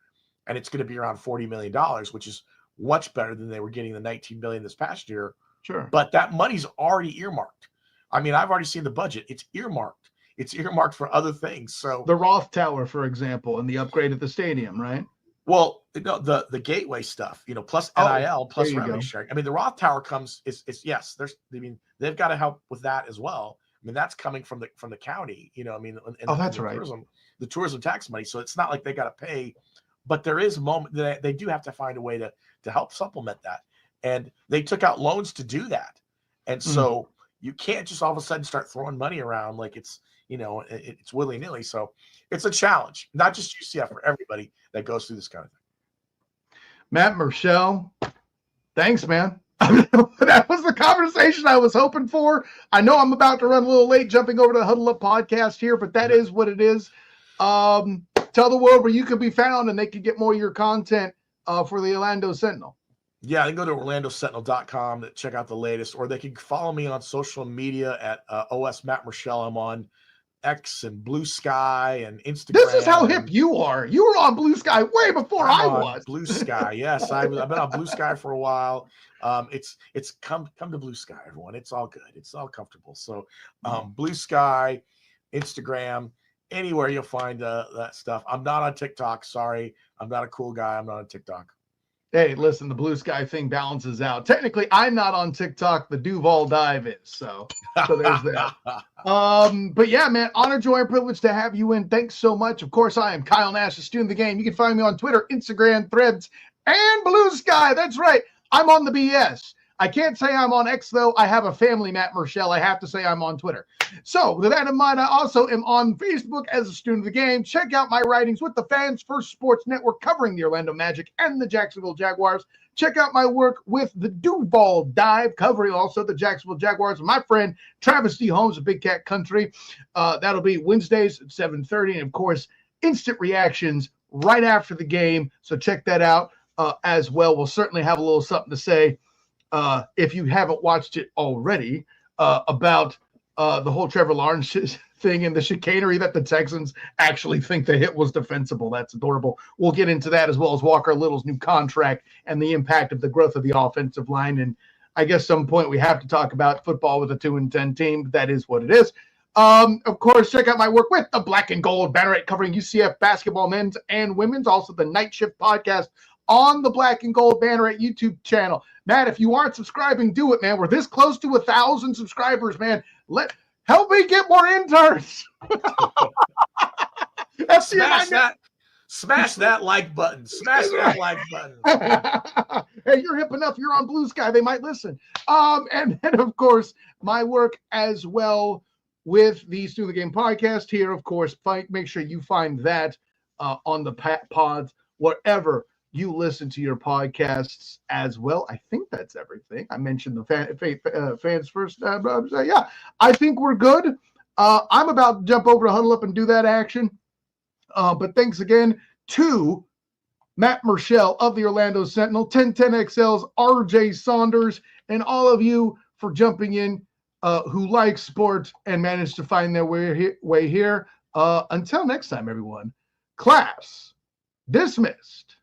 C: and it's going to be around $40 million, which is much better than they were getting the $19 million this past year.
A: Sure.
C: But that money's already earmarked. I mean, I've already seen the budget. It's earmarked. It's earmarked for other things. So
A: the Roth Tower, for example, and the upgrade of the stadium, right?
C: Well, the gateway stuff, plus NIL, plus revenue sharing. I mean, the Roth Tower yes, they've got to help with that as well. I mean, that's coming from the county,
A: that's right.
C: The tourism tax money. So it's not like they got to pay, but there is a moment that they do have to find a way to help supplement that. And they took out loans to do that. And so you can't just all of a sudden start throwing money around like it's, it's willy-nilly. So it's a challenge, not just UCF, for everybody that goes through this kind of thing.
A: Matt Murschel, thanks, man. That was the conversation I was hoping for. I know I'm about to run a little late jumping over to the Huddle Up podcast here, but that is what it is. Tell the world where you can be found and they can get more of your content for the Orlando Sentinel.
C: Yeah, they can go to orlandosentinel.com to check out the latest, or they can follow me on social media at OS Matt Murschel. I'm on X and Blue Sky and Instagram.
A: This is how hip you are. You were on Blue Sky way before I was.
C: Blue Sky, yes. I've been on Blue Sky for a while. It's come to Blue Sky, everyone. It's all good. It's all comfortable. So Blue Sky, Instagram, anywhere you'll find that stuff. I'm not on TikTok. Sorry. I'm not a cool guy. I'm not on TikTok.
A: Hey, listen, the Blue Sky thing balances out. Technically, I'm not on TikTok. The Duval Dive is. So there's that. But yeah, man, honor, joy, and privilege to have you in. Thanks so much. Of course, I am Kyle Nash, the student of the game. You can find me on Twitter, Instagram, Threads, and Blue Sky. That's right. I'm on the BS. I can't say I'm on X, though. I have a family, Matt Murschel. I have to say I'm on Twitter. So with that in mind, I also am on Facebook as a student of the game. Check out my writings with the Fans First Sports Network covering the Orlando Magic and the Jacksonville Jaguars. Check out my work with the Duval Dive covering also the Jacksonville Jaguars. And my friend Travis D. Holmes of Big Cat Country. That'll be Wednesdays at 7:30. And, of course, instant reactions right after the game. So check that out. as well. We'll certainly have a little something to say if you haven't watched it already about the whole Trevor Lawrence thing and the chicanery that the Texans actually think the hit was defensible. That's adorable. We'll get into that as well as Walker Little's new contract and the impact of the growth of the offensive line. And I guess some point we have to talk about football with a 2-10 team, but that is what it is. Of course, check out my work with the Black and Gold Banneret covering UCF basketball men's and women's, also the Night Shift podcast on the Black and Gold Banneret YouTube channel. Matt, if you aren't subscribing, do it, man. We're this close to 1,000 subscribers, man. Help me get more interns.
C: Smash that like button. Smash that like button.
A: Hey, you're hip enough. You're on Blue Sky. They might listen. And then, of course, my work as well with the Stu the Game podcast here. Of course, make sure you find that on the pods, wherever you listen to your podcasts as well. I think that's everything. I mentioned the fans first. Yeah, I think we're good. I'm about to jump over to Huddle Up and do that action. But thanks again to Matt Murschel of the Orlando Sentinel, 1010XL's RJ Saunders, and all of you for jumping in who like sport and managed to find their way here. Until next time, everyone, class dismissed.